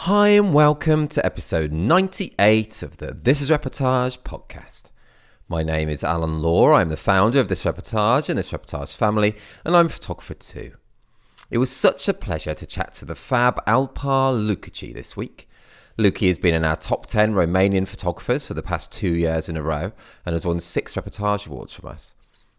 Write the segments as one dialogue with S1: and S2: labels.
S1: Hi and welcome to episode 98 of the This Is Reportage podcast. My name is Alan Law. I'm the founder of This Reportage and This Reportage family, and I'm a photographer too. It was such a pleasure to chat to the fab Alpar Lukici this week. Luki has been in our top 10 Romanian photographers for the past 2 years in a row and has won 6 Reportage awards from us.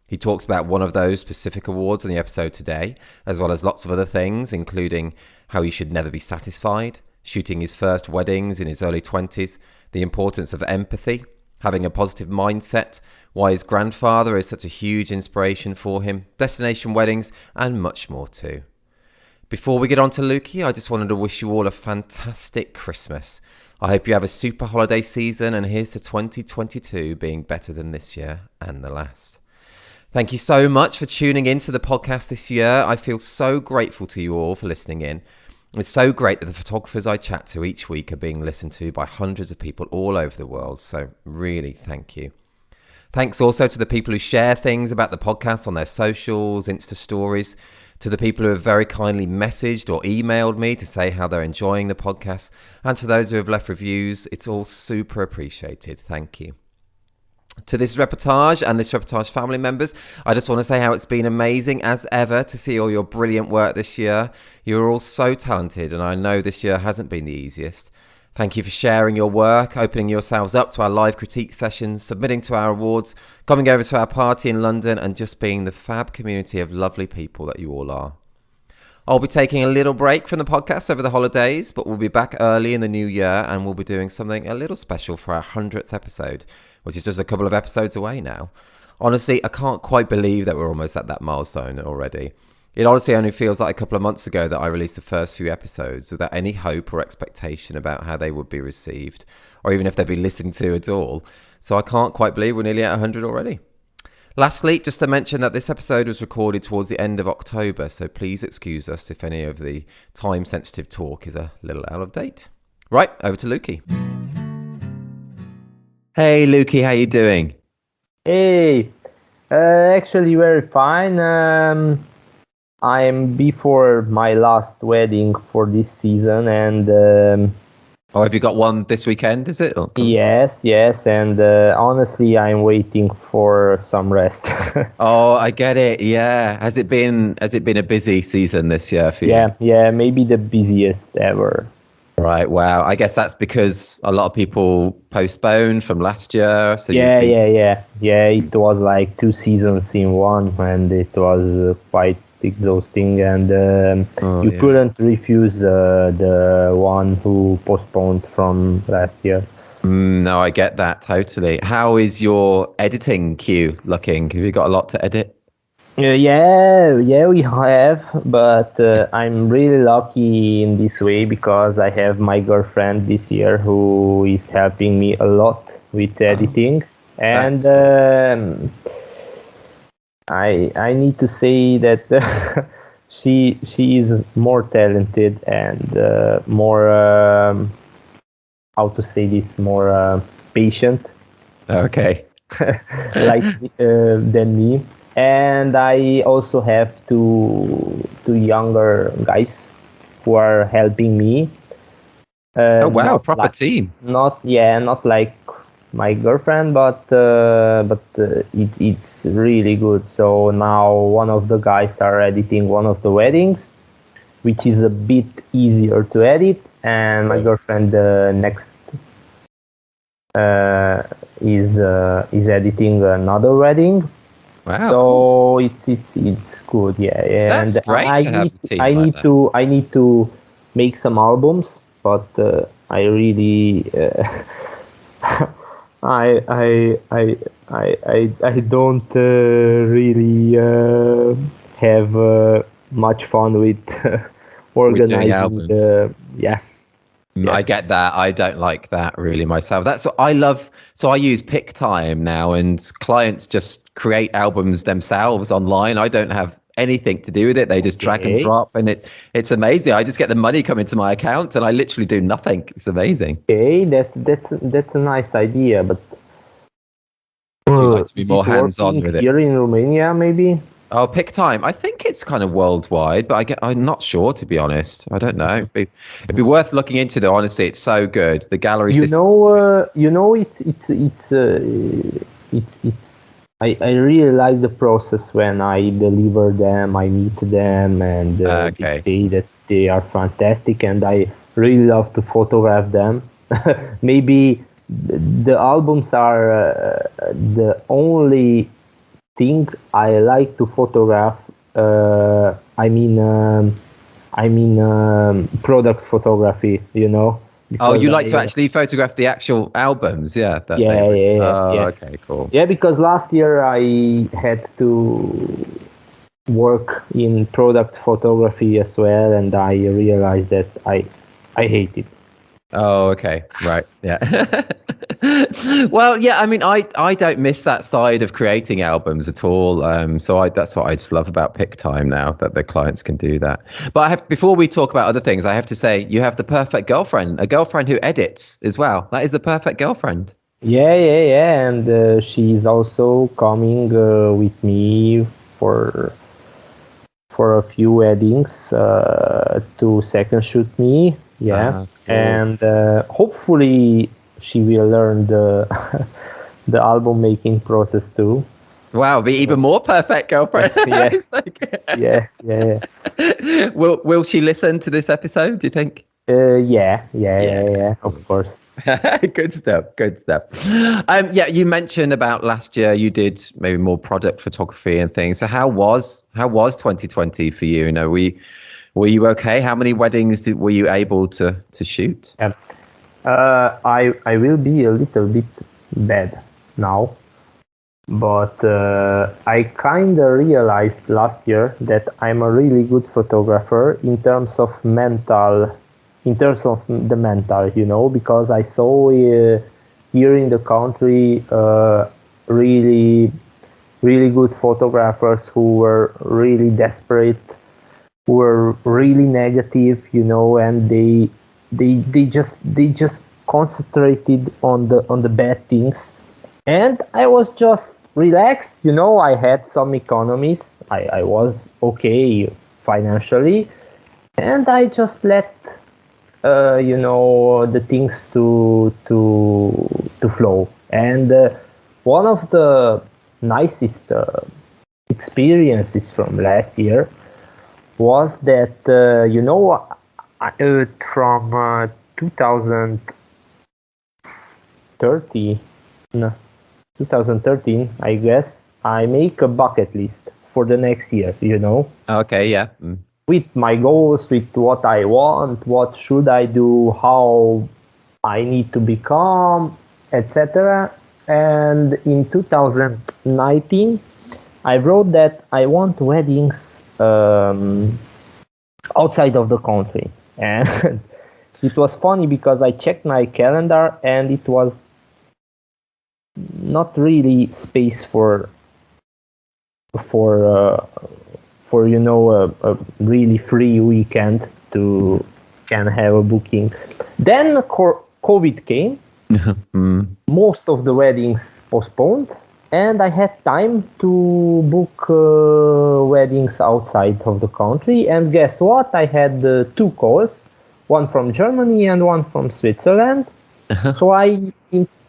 S1: He talks about one of those specific awards in the episode today, as well as lots of other things, including how he should never be satisfied, shooting his first weddings in his early 20s, the importance of empathy, having a positive mindset, why his grandfather is such a huge inspiration for him, destination weddings, and much more too. Before we get on to Luki, I just wanted to wish you all a fantastic Christmas. I hope you have a super holiday season, and here's to 2022 being better than this year and the last. Thank you so much for tuning into the podcast this year. I feel so grateful to you all for listening in. It's so great that the photographers I chat to each week are being listened to by hundreds of people all over the world. So really, thank you. Thanks also to the people who share things about the podcast on their socials, Insta stories, to the people who have very kindly messaged or emailed me to say how they're enjoying the podcast, and to those who have left reviews. It's all super appreciated. Thank you. To This Reportage and This Reportage family members, I just want to say how it's been amazing as ever to see all your brilliant work this year. You're all so talented, and I know this year hasn't been the easiest. Thank you for sharing your work, opening yourselves up to our live critique sessions, submitting to our awards, coming over to our party in London, and just being the fab community of lovely people that you all are. I'll be taking a little break from the podcast over the holidays, but we'll be back early in the new year, and we'll be doing something a little special for our 100th episode, which is just a couple of episodes away now. Honestly, I can't quite believe that we're almost at that milestone already. It honestly only feels like a couple of months ago that I released the first few episodes without any hope or expectation about how they would be received, or even if they'd be listened to at all. So I can't quite believe we're nearly at 100 already. Lastly, just to mention that this episode was recorded towards the end of October, so please excuse us if any of the time-sensitive talk is a little out of date. Right, over to Luki. Hey, Luki, how you doing?
S2: Hey, actually very fine. I'm before my last wedding for this season, and
S1: Oh, have you got one this weekend, is it?
S2: yes, and honestly, I'm waiting for some rest.
S1: Oh, I get it. Yeah. Has it been a busy season this year for you?
S2: Yeah, maybe the busiest ever.
S1: Right. Wow. I guess that's because a lot of people postponed from last year. So
S2: Yeah. It was like 2 seasons in one, and it was quite exhausting, and you couldn't refuse the one who postponed from last year.
S1: No, I get that totally. How is your editing queue looking? Have you got a lot to edit?
S2: Yeah, we have, but I'm really lucky in this way because I have my girlfriend this year who is helping me a lot with editing, and I need to say that she is more talented and more how to say this, more patient.
S1: Okay.
S2: Like than me. And I also have two younger guys who are helping me.
S1: Oh wow, proper team.
S2: Not like my girlfriend, but it's really good. So now one of the guys are editing one of the weddings, which is a bit easier to edit, and my girlfriend next is editing another wedding.
S1: Wow.
S2: So it's good, yeah.
S1: That's
S2: and
S1: great to have a team
S2: I
S1: like
S2: need
S1: that.
S2: I need to make some albums, but I really I don't really have much fun with organizing
S1: albums.
S2: yeah.
S1: I get that. I don't like that really myself. That's what I love. So I use PicTime now, and clients just create albums themselves online. I don't have anything to do with it. They just drag and drop, and it's amazing. I just get the money come into my account, and I literally do nothing. It's amazing.
S2: Okay, that's a nice idea, but
S1: Would you like to be more hands-on with it?
S2: Here in Romania, maybe?
S1: Oh, Pick Time. I think it's kind of worldwide, but I'm not sure, to be honest. I don't know. It'd be worth looking into, though. Honestly, it's so good. The gallery system.
S2: It's I really like the process when I deliver them, I meet them, and they say that they are fantastic, and I really love to photograph them. Maybe the albums are the only thing I like to photograph. Products photography,
S1: Oh, you
S2: because
S1: like to actually photograph the actual albums? Yeah. Okay, cool.
S2: Yeah, because last year I had to work in product photography as well, and I realized that I hate it.
S1: Oh, okay. Right. Yeah. Well, yeah, I mean, I don't miss that side of creating albums at all. So that's what I just love about Pick Time now, that the clients can do that. But before we talk about other things, I have to say you have the perfect girlfriend, a girlfriend who edits as well. That is the perfect girlfriend.
S2: Yeah, and she's also coming with me for a few weddings to second shoot me. Yeah,
S1: Cool.
S2: And hopefully she will learn the the album making process too.
S1: Wow, be even more perfect girlfriend.
S2: Yeah.
S1: Will she listen to this episode, do you think?
S2: Yeah, of course.
S1: Good stuff. Yeah, you mentioned about last year you did maybe more product photography and things. So how was 2020 for you? Were you okay? How many weddings were you able to shoot?
S2: I will be a little bit bad now, but I kind of realized last year that I'm a really good photographer in terms of the mental, because I saw here in the country really, really good photographers who were really desperate, who were really negative, and they just concentrated on the bad things, and I was just relaxed. I had some economies. I was okay financially, and I just let the things to flow. And one of the nicest experiences from last year was that from 2013, I guess, I make a bucket list for the next year,
S1: Okay, yeah.
S2: with my goals, with what I want, what should I do, how I need to become, etc. And in 2019, I wrote that I want weddings outside of the country. And it was funny because I checked my calendar and it was not really space for a really free weekend to can have a booking. Then COVID came. Most of the weddings postponed, and I had time to book weddings outside of the country. And guess what? I had two calls, one from Germany and one from Switzerland. So in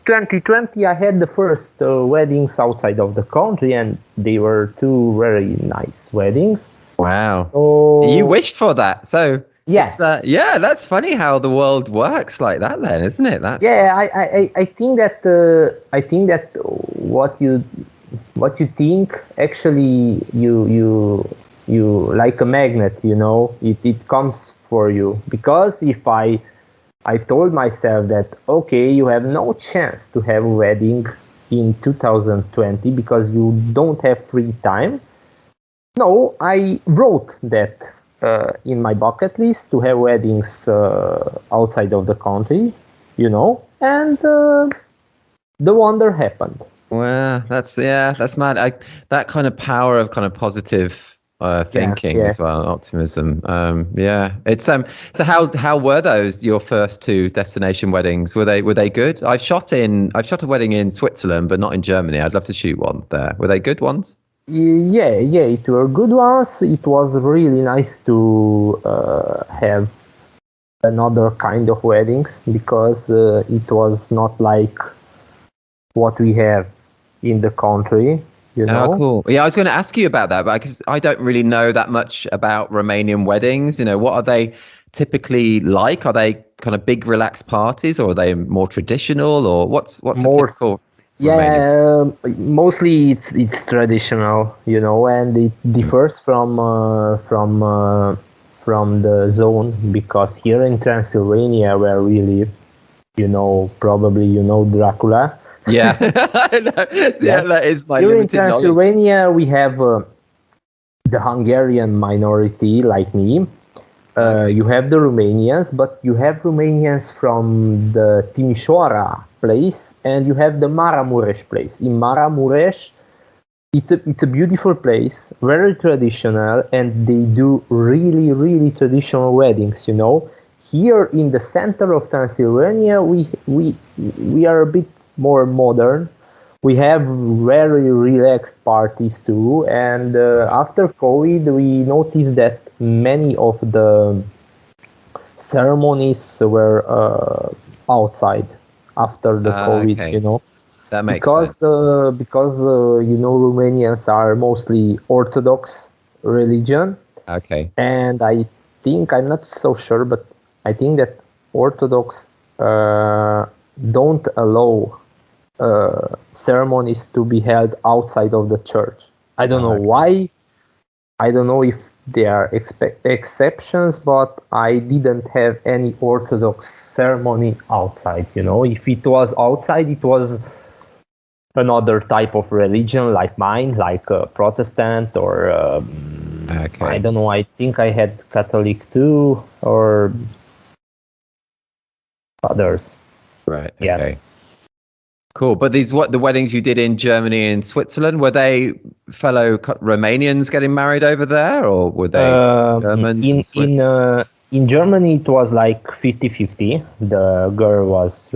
S2: 2020, I had the first weddings outside of the country, and they were two very nice weddings.
S1: Wow.
S2: So,
S1: you wished for that. So
S2: yeah.
S1: That's funny how the world works like that then, isn't it?
S2: I think that what you think, actually you like a magnet, it comes for you. Because if I told myself that, okay, you have no chance to have a wedding in 2020 because you don't have free time. No, I wrote that in my bucket list to have weddings outside of the country, and the wonder happened.
S1: Well, that's mad. That kind of power of kind of positive thinking as well, optimism. It's So how were those your first two destination weddings? Were they good? I've shot a wedding in Switzerland, but not in Germany. I'd love to shoot one there. Were they good ones?
S2: Yeah, it were good ones. It was really nice to have another kind of weddings because it was not like what we have in the country, you
S1: Oh,
S2: know.
S1: cool. Yeah, I was going to ask you about that, but because I don't really know that much about Romanian weddings, what are they typically like? Are they kind of big relaxed parties, or are they more traditional, or what's a
S2: More,
S1: typical Romanian?
S2: yeah, mostly it's traditional, you know, and it
S1: Mm.
S2: differs from the zone because here in Transylvania, where we live, you know, probably you know Dracula.
S1: Yeah. I know.
S2: Yeah.
S1: Yeah, that is my
S2: Here in
S1: limited knowledge.
S2: Transylvania, we have the Hungarian minority, like me.
S1: Okay.
S2: You have the Romanians, but you have Romanians from the Timișoara place, and you have the Maramuresh place. In Maramuresh, it's a beautiful place, very traditional, and they do really really traditional weddings. You know, here in the center of Transylvania, we are a bit more modern. We have very relaxed parties too, and
S1: Right.
S2: after COVID, we noticed that many of the ceremonies were outside after the COVID. You
S1: Okay.
S2: know,
S1: That makes
S2: because
S1: sense.
S2: you know Romanians are mostly Orthodox religion,
S1: Okay.
S2: and I think I'm not so sure, but I think that Orthodox uh, don't allow ceremonies to be held outside of the church. I don't know
S1: Okay.
S2: why. I don't know if there are exceptions, but I didn't have any Orthodox ceremony outside. You know, if it was outside, it was another type of religion like mine, like Protestant or I
S1: Okay.
S2: don't know. I think I had Catholic too, or others.
S1: Right.
S2: Yeah.
S1: Okay. Cool. But these what the weddings you did in Germany and Switzerland, were they fellow Romanians getting married over there, or were they
S2: Um,
S1: Germans
S2: in
S1: and Swiss?
S2: in uh, in Germany, it was like 50-50. The girl was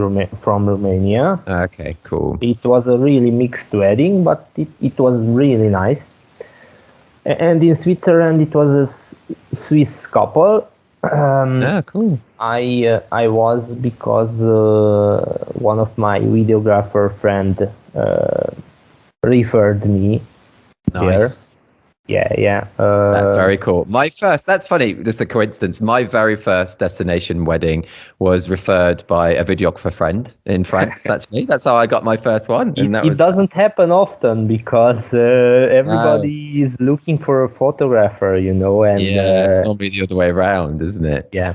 S2: from Romania.
S1: Okay, cool.
S2: It was a really mixed wedding, but it was really nice. And in Switzerland, it was a Swiss couple.
S1: Ah, cool.
S2: I was because one of my videographer friend referred me there.
S1: Nice.
S2: Yeah.
S1: That's very cool. That's funny, just a coincidence. My very first destination wedding was referred by a videographer friend in France, actually. That's how I got my first one.
S2: It
S1: And that
S2: it
S1: was,
S2: doesn't happen often because
S1: oh,
S2: everybody is looking for a photographer, you know, and
S1: yeah, it's normally the other way around, isn't it?
S2: yeah,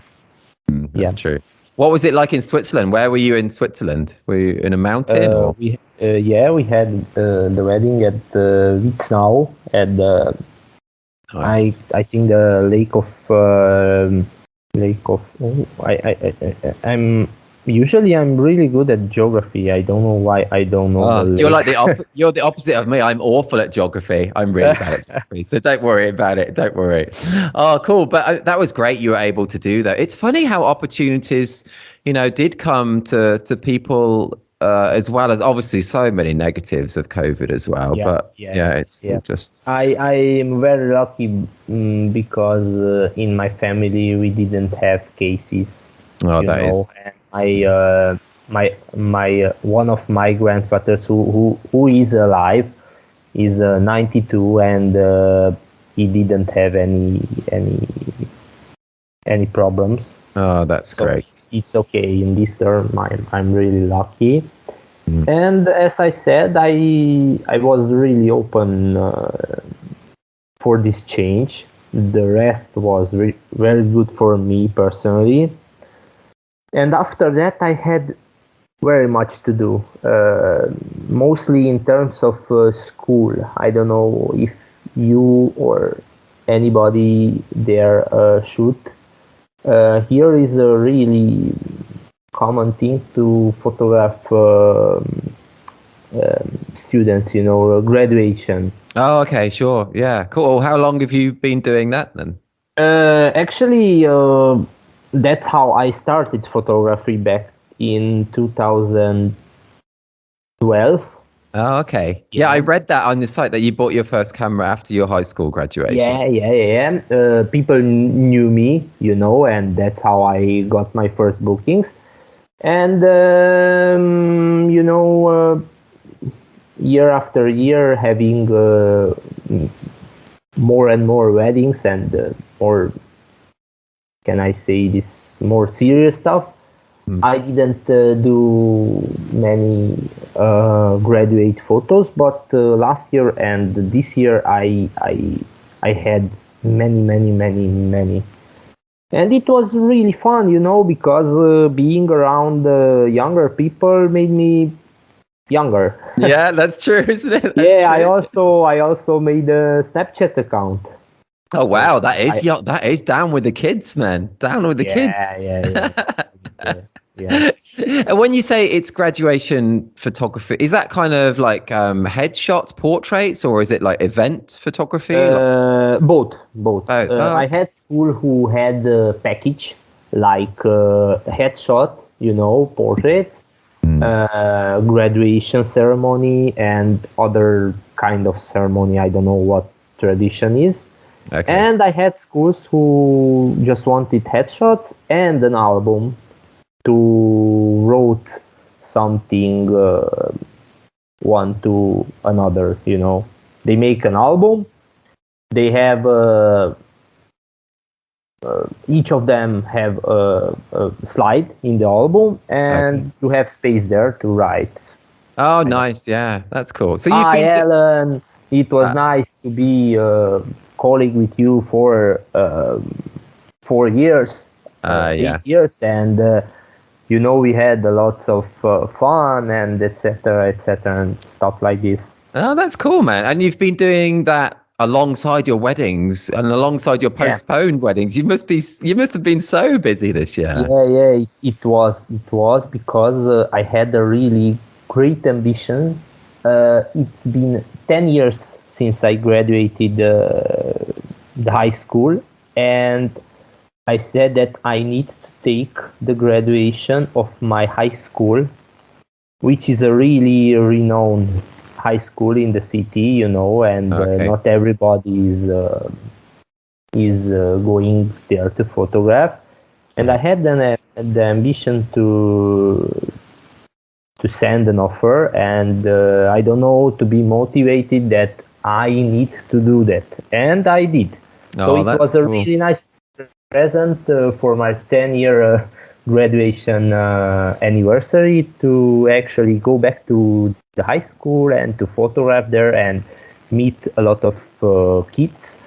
S1: That's
S2: yeah.
S1: true. What was it like in Switzerland? Where were you in Switzerland? Were you in a mountain or?
S2: We had the wedding at Witznau at the
S1: Nice.
S2: I think the lake of I'm usually I'm really good at geography. I don't know why I don't know the
S1: Oh, you're
S2: lake.
S1: like you're the opposite of me. I'm awful at geography. I'm really bad at geography. So don't worry about it. Don't worry. Oh, cool. But that was great. You were able to do that. It's funny how opportunities, did come to people, as well as obviously so many negatives of COVID as well.
S2: Yeah,
S1: But
S2: yeah,
S1: yeah, it's
S2: yeah.
S1: just,
S2: I am very lucky because in my family we didn't have cases,
S1: oh,
S2: you
S1: that
S2: know,
S1: is,
S2: and my one of my grandfathers who is alive is 92, and he didn't have any problems.
S1: oh, that's
S2: So
S1: great.
S2: it's okay in this term. I'm really lucky.
S1: Mm.
S2: And as I said, I was really open for this change. The rest was very good for me personally. And after that, I had very much to do, mostly in terms of school. I don't know if you or anybody there should. Here is a really common thing to photograph students, you know, graduation.
S1: Oh, okay, sure. Yeah, cool. How long have you been doing that then?
S2: Actually, that's how I started photography back in 2012.
S1: Oh, okay. Yeah, I read that on the site that you bought your first camera after your high school graduation.
S2: Yeah. People knew me, and that's how I got my first bookings. And year after year, having more and more weddings and more, can I say this, more serious stuff. I didn't do many graduate photos, but last year and this year I had many, and it was really fun, because being around younger people made me younger.
S1: Yeah, that's true, isn't it? That's
S2: Yeah,
S1: true.
S2: I also made a Snapchat account.
S1: Oh wow,
S2: I
S1: that is down with the kids, man. Down with the
S2: Yeah,
S1: kids.
S2: yeah. Yeah.
S1: And when you say it's graduation photography, is that kind of like headshots, portraits, or is it like event photography? Like,
S2: Both.
S1: oh,
S2: I had school who had a package like headshot, portraits, graduation ceremony, and other kind of ceremony. I don't know what tradition is.
S1: okay.
S2: And I had schools who just wanted headshots and an album to wrote something one to another. They make an album. They have each of them have a slide in the album, and
S1: Okay.
S2: you have space there to write.
S1: Oh, nice. Yeah, that's cool. So you've
S2: Hi,
S1: been.
S2: Ellen. It was nice to be a colleague with you for 4 years,
S1: Yeah.
S2: 8 years, and we had a lot of fun and etc., and stuff like this.
S1: Oh, that's cool, man. And you've been doing that alongside your weddings and alongside your
S2: Yeah.
S1: postponed weddings. You must have been so busy this year.
S2: Yeah. It was because I had a really great ambition. It's been 10 years since I graduated the high school, and I said that I need to take the graduation of my high school, which is a really renowned high school in the city, and
S1: Okay.
S2: not everybody is going there to photograph. And I had the ambition to send an offer, and I don't know, to be motivated that I need to do that, and I did. So
S1: Oh,
S2: it
S1: that's
S2: was a
S1: cool.
S2: really nice present for my 10-year graduation anniversary to actually go back to the high school and to photograph there and meet a lot of kids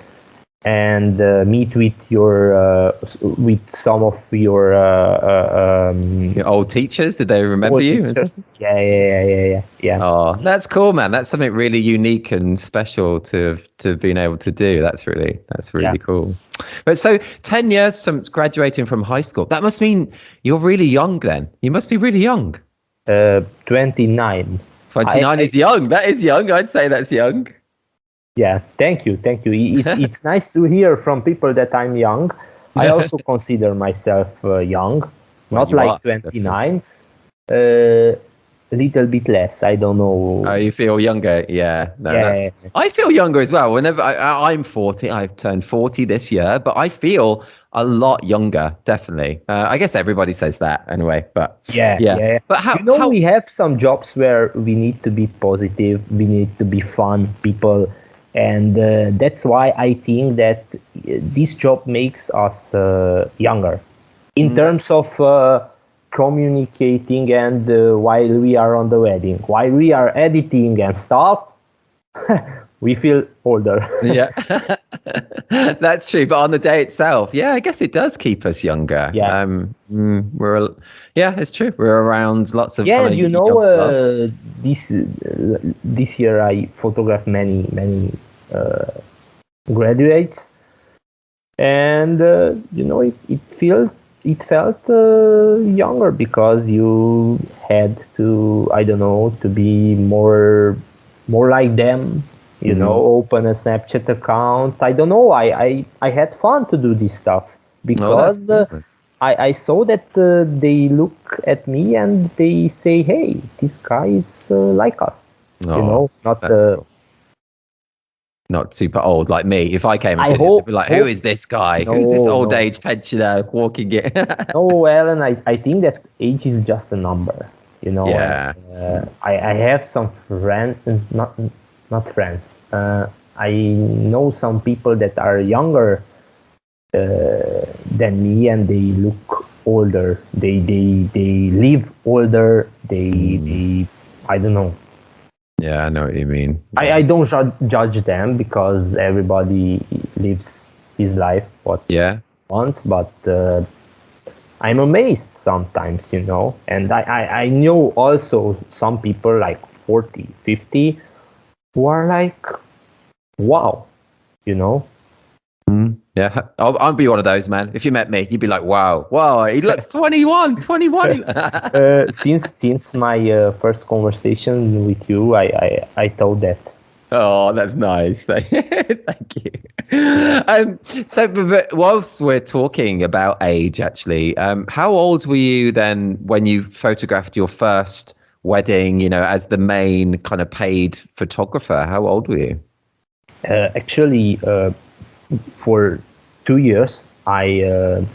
S2: and meet with with some of your
S1: Your old teachers, did they remember
S2: old
S1: you?
S2: teachers. Yeah.
S1: Oh, that's cool, man. That's something really unique and special to have been able to do. That's really
S2: Yeah.
S1: cool. But so 10 years from graduating from high school, that must mean you're really young then. You must be really young.
S2: 29.
S1: 29 is young. That is young. I'd say that's young.
S2: Yeah, thank you. It's nice to hear from people that I'm young. I also consider myself young,
S1: Well,
S2: not
S1: you
S2: like
S1: are,
S2: 29, a little bit less. I don't know.
S1: Oh, you feel younger? Yeah. No,
S2: Yeah.
S1: I feel younger as well. Whenever I'm 40, I've turned 40 this year, but I feel a lot younger, definitely. I guess everybody says that anyway, but
S2: Yeah.
S1: But how
S2: We have some jobs where we need to be positive, we need to be fun people, and that's why I think that this job makes us younger in terms of communicating, and while we are on the wedding, while we are editing and stuff, we feel older.
S1: Yeah, that's true. But on the day itself, yeah, I guess it does keep us younger.
S2: Yeah.
S1: It's true. We're around lots of
S2: Yeah,
S1: kind
S2: and
S1: of young blood.
S2: this year I photographed many graduates, and it felt younger because you had to, I don't know, to be more like them, open a Snapchat account. I don't know, I had fun to do this stuff because
S1: cool.
S2: I saw that they look at me and they say, hey, this guy is like us. Oh, not
S1: that's cool. Not super old like me. If I came and
S2: I
S1: did it, they'd be like, "Who
S2: hope
S1: is this guy? Who's this
S2: no,
S1: old
S2: no,
S1: age pensioner walking it?"
S2: no, Alan. I think that age is just a number, and
S1: Yeah.
S2: I have some friends, not friends. I know some people that are younger than me, and they look older. They live older. They I don't know.
S1: Yeah, I know what you mean.
S2: I don't judge them because everybody lives his life what
S1: Yeah.
S2: wants, but I'm amazed sometimes, and I know also some people like 40, 50 who are like, wow, you know.
S1: Yeah, I'll be one of those, man. If you met me, you'd be like, wow, he looks 21, 21.
S2: Since my first conversation with you, I thought that.
S1: Oh, that's nice. Thank you. But whilst we're talking about age, actually, how old were you then when you photographed your first wedding, as the main kind of paid photographer? How old were you?
S2: Actually, for 2 years, I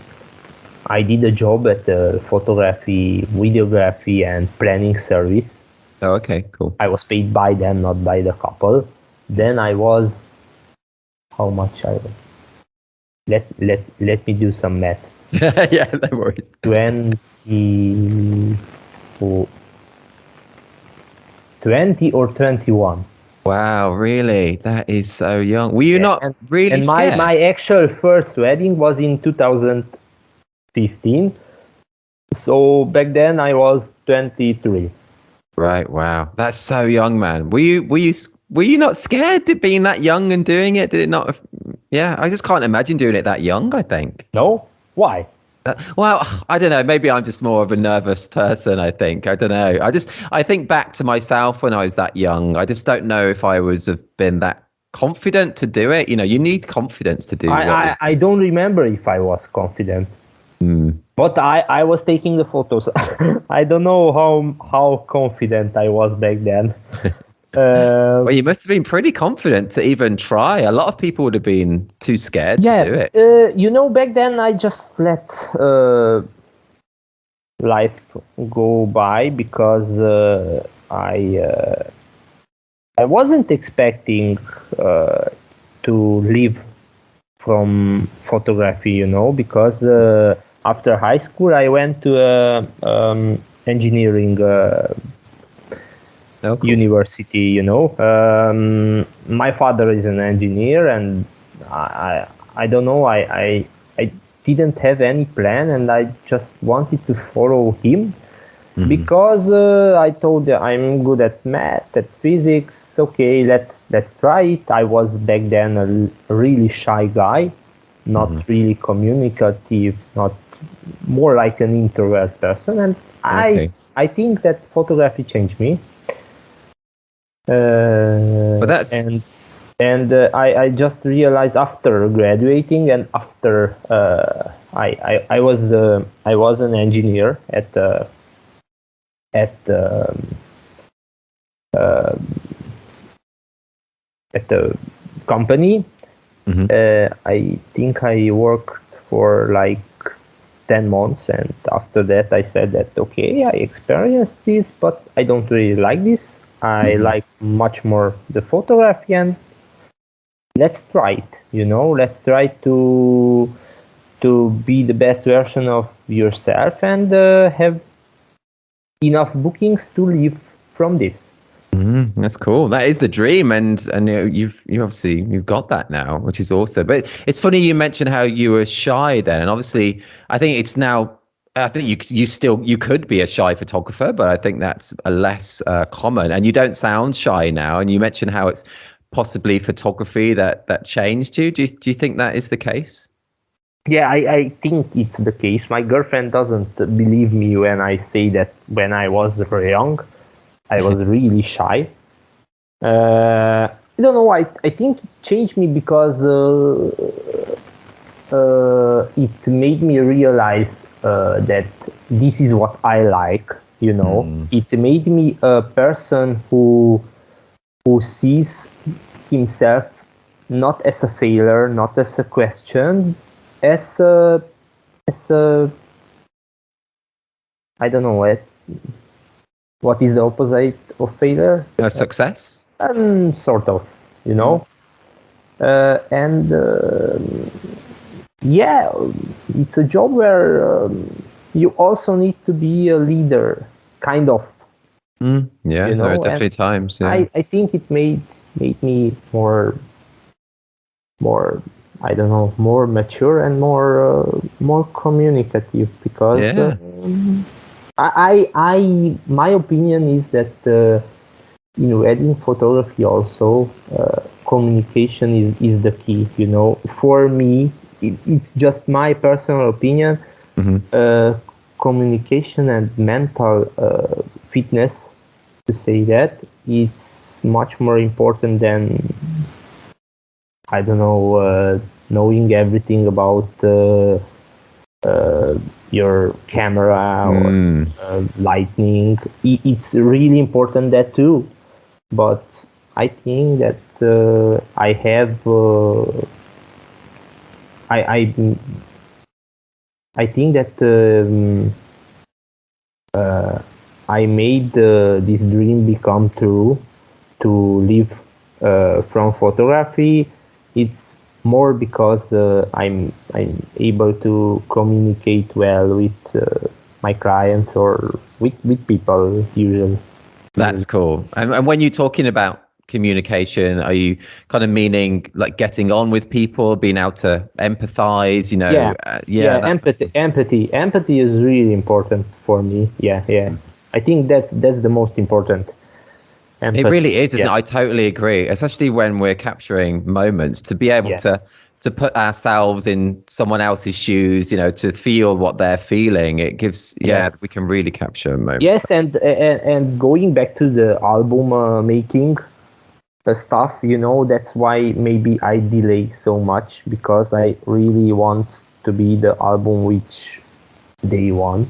S2: did a job at the photography, videography, and planning service.
S1: Oh, okay, cool.
S2: I was paid by them, not by the couple. Then I was, how much I was? Let me do some math.
S1: Yeah, no worries.
S2: 20 or 21.
S1: Wow, really? That is so young. Were you not
S2: And,
S1: really
S2: and
S1: scared?
S2: my actual first wedding was in 2015. So back then I was 23.
S1: Right. Wow. That's so young, man. Were you not scared to being that young and doing it? Did it not? Yeah. I just can't imagine doing it that young, I think.
S2: No? Why?
S1: Well, I don't know. Maybe I'm just more of a nervous person, I think. I don't know. I think back to myself when I was that young. I just don't know if I was have been that confident to do it. You need confidence to do what.
S2: I don't remember if I was confident. But I was taking the photos. I don't know how confident I was back then.
S1: Well, you must have been pretty confident to even try. A lot of people would have been too scared to do it.
S2: Back then I just let life go by because I wasn't expecting to live from photography, because after high school I went to engineering university. My father is an engineer, and I don't know. I didn't have any plan, and I just wanted to follow him. Because I thought that I'm good at math, at physics. Okay, let's try it. I was back then a really shy guy, not really communicative, not more like an introvert person, and I think that photography changed me.
S1: But that's
S2: and I just realized after graduating and after I was an engineer at the company. I think I worked for like 10 months, and after that I said that okay, I experienced this, but I don't really like this. I like much more the photography, and let's try it. Let's try to be the best version of yourself and have enough bookings to live from this.
S1: That's cool. That is the dream, and you've got that now, which is awesome. But it's funny you mentioned how you were shy then, and obviously I think it's now. I think you could be a shy photographer, but I think that's a less common. And you don't sound shy now. And you mentioned how it's possibly photography that changed you. Do you think that is the case?
S2: Yeah, I think it's the case. My girlfriend doesn't believe me when I say that when I was young, I was really shy. I don't know. I think it changed me because it made me realize that this is what I like. It made me a person who who sees himself not as a failure, not as a question, as a I don't know what is the opposite of failure?
S1: Success.
S2: Sort of, you know. And yeah, it's a job where you also need to be a leader, kind of.
S1: Yeah,
S2: you know?
S1: there are definitely
S2: And
S1: times. Yeah.
S2: I think it made me more I don't know, more mature and more communicative, because
S1: Yeah.
S2: my opinion is that in wedding photography also communication is the key, you know. For me, it's just my personal opinion. Communication and mental fitness, to say that, it's much more important than, I don't know, knowing everything about your camera or lighting. It's really important, that too. But I think that I have I think that I made this dream become true, to live from photography. It's more because I'm able to communicate well with my clients, or with people usually.
S1: That's cool. And when you're talking about communication, are you kind of meaning like getting on with people, being able to empathize? You know,
S2: Yeah. Empathy is really important for me. Yeah. I think that's the most important.
S1: It
S2: Empathy.
S1: really is, isn't it? I totally agree, especially when we're capturing moments, to be able
S2: Yes.
S1: to put ourselves in someone else's shoes, you know, to feel what they're feeling. It gives, we can really capture moments.
S2: Yes, and going back to the album making stuff, you know, that's why maybe I delay so much, because I really want to be the album which they want,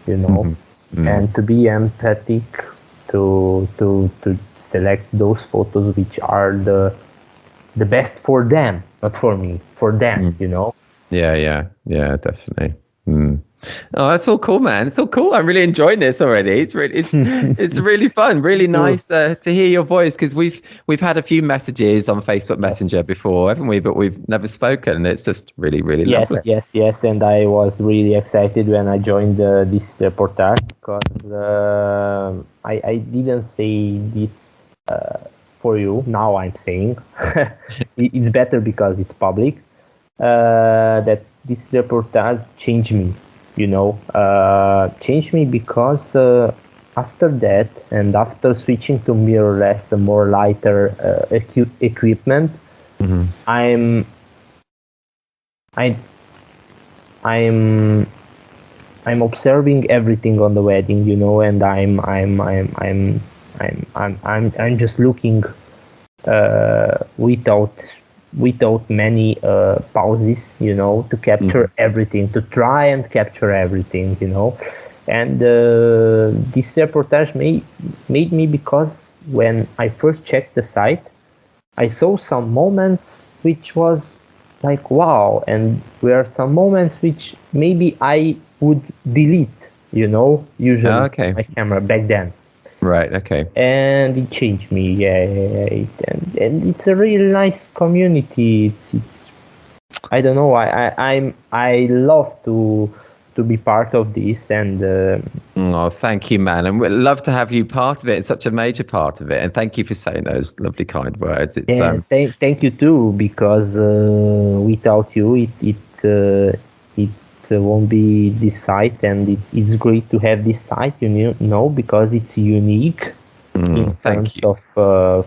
S2: you know, and to be empathic, to select those photos which are the best for them, not for me, for them, you know.
S1: Yeah, definitely. Oh, that's all cool, man. It's all cool. I'm really enjoying this already. It's really, it's really fun. Really nice to hear your voice, because we've had a few messages on Facebook Messenger before, haven't we? But we've never spoken. It's just really, really lovely.
S2: Yes. And I was really excited when I joined this reportage, because I didn't say this for you. Now I'm saying it's better because it's public. That this reportage changed me, you know. Changed me because after that, and after switching to mirrorless, a more lighter equipment, I'm observing everything on the wedding, you know, and I'm just looking without many pauses, you know, to capture everything, to try and capture everything, you know. And this reportage made me, because when I first checked the site, I saw some moments which was like wow, and there are some moments which maybe I would delete, you know, usually my camera back then.
S1: Right. Okay.
S2: And it changed me, and it's a really nice community. It's I don't know. I love to be part of this, and
S1: oh, thank you, man, and we'd love to have you part of it. It's such a major part of it, and thank you for saying those lovely, kind words. It's
S2: thank you too, because without you, it won't be this site, and it's great to have this site, you know, because it's unique in terms of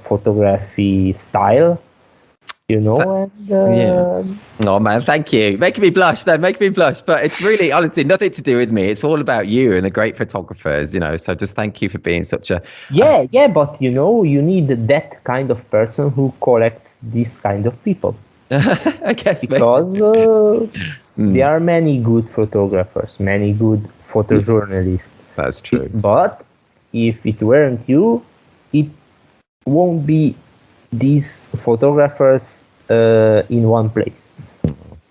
S2: photography style, you know.
S1: Oh man, thank you. Making me blush. But it's really, honestly, nothing to do with me. It's all about you and the great photographers, you know. So just thank you for being such a
S2: but you know, you need that kind of person who collects this kind of people.
S1: I guess,
S2: because there are many good photographers, many good photojournalists.
S1: That's true.
S2: But if it weren't you, it won't be these photographers in one place.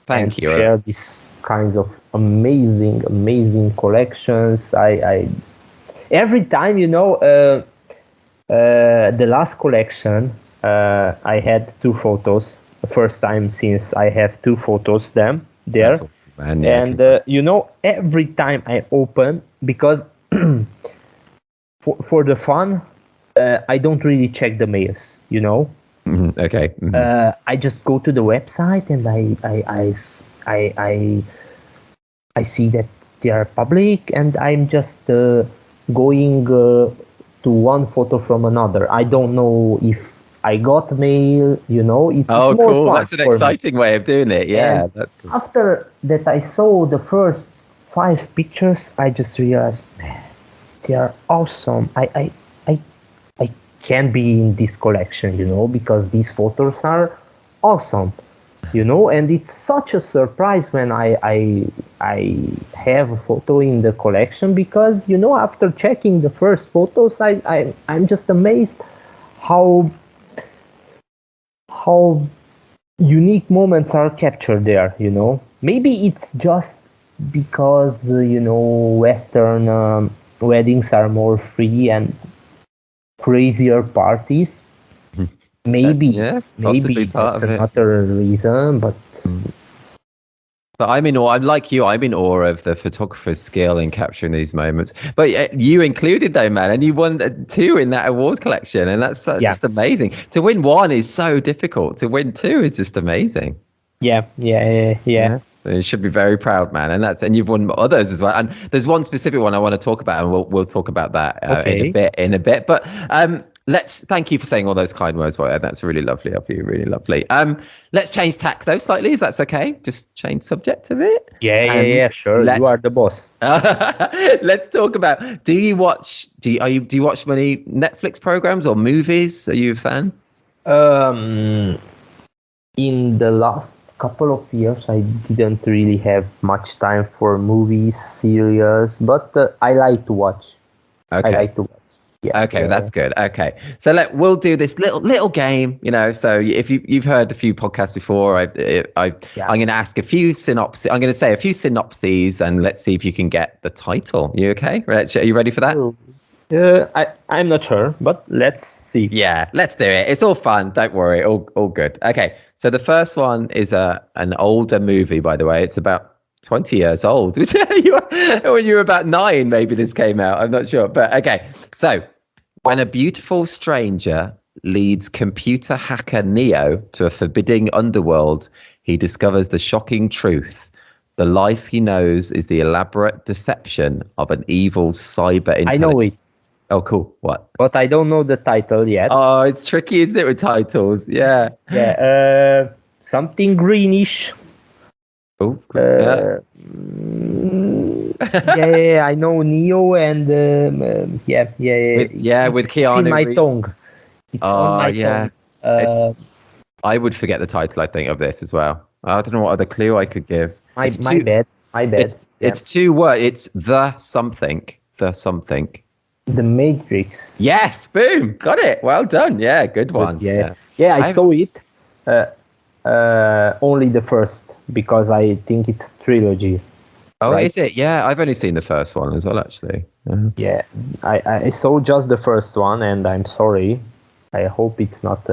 S1: Thank you.
S2: Share these kinds of amazing collections. I every time, the last collection, I had two photos. The first time since I have two photos there.
S1: That's awesome, man. Yeah,
S2: And every time I open, because for the fun, I don't really check the mails.
S1: Okay.
S2: I just go to the website and I see that they are public, and I'm just going to one photo from another. I don't know if I got mail. It's more
S1: cool.
S2: fun.
S1: That's an exciting way of doing it. Yeah,
S2: And
S1: that's cool.
S2: after that, I saw the first 5 pictures. I just realized, man, they are awesome. I can be in this collection, because these photos are awesome, and it's such a surprise when I have a photo in the collection, because after checking the first photos, I'm just amazed how unique moments are captured there. Maybe it's just because Western weddings are more free and crazier parties. Maybe
S1: part
S2: that's
S1: of it.
S2: another reason, but
S1: I'm in awe. I'm like you. I'm in awe of the photographer's skill in capturing these moments. But you included though, man, and you won 2 in that award collection, and that's just amazing. To win 1 is so difficult. To win 2 is just amazing.
S2: Yeah.
S1: So you should be very proud, man. And you've won others as well. And there's one specific one I want to talk about, and we'll talk about that in a bit. But thank you for saying all those kind words. Well, that's really lovely of you. Really lovely. Let's change tack though slightly. Is that okay? Just change subject a bit.
S2: Yeah. Sure. You are the boss.
S1: Let's talk about. Do you watch many Netflix programs or movies? Are you a fan?
S2: In the last couple of years, I didn't really have much time for movies, series, but I like to watch.
S1: Okay.
S2: I like to watch. Yeah.
S1: Okay, that's good. Okay, so we'll do this little game. So if you've heard a few podcasts before, I'm going to ask a few synopses. I'm going to say a few synopses, and let's see if you can get the title. You okay? Are you ready for that?
S2: I'm not sure, but let's see.
S1: Yeah, let's do it. It's all fun. Don't worry. All good. Okay, so the first one is an older movie, by the way. It's about 20 years old. When you were about 9, maybe this came out. I'm not sure. But okay, so when a beautiful stranger leads computer hacker Neo to a forbidding underworld, he discovers the shocking truth. The life he knows is the elaborate deception of an evil cyber intelligence.
S2: I know it.
S1: Oh, cool. What?
S2: But I don't know the title yet.
S1: Oh, it's tricky, isn't it, with titles? Yeah.
S2: Yeah. Something greenish.
S1: Oh,
S2: yeah. I know Neo, and
S1: with Keanu.
S2: It's in my
S1: Reeves.
S2: tongue. It's on my tongue.
S1: I would forget the title, I think, of this as well. I don't know what other clue I could give.
S2: My bad.
S1: It's 2 words. It's the something.
S2: The Matrix.
S1: Yes, boom, got it. Well done. Yeah, good one.
S2: Yeah, I saw it. Only the first, because I think it's a trilogy.
S1: Oh, right? Is it? Yeah, I've only seen the first one as well, actually.
S2: Yeah, I saw just the first one, and I'm sorry. I hope it's not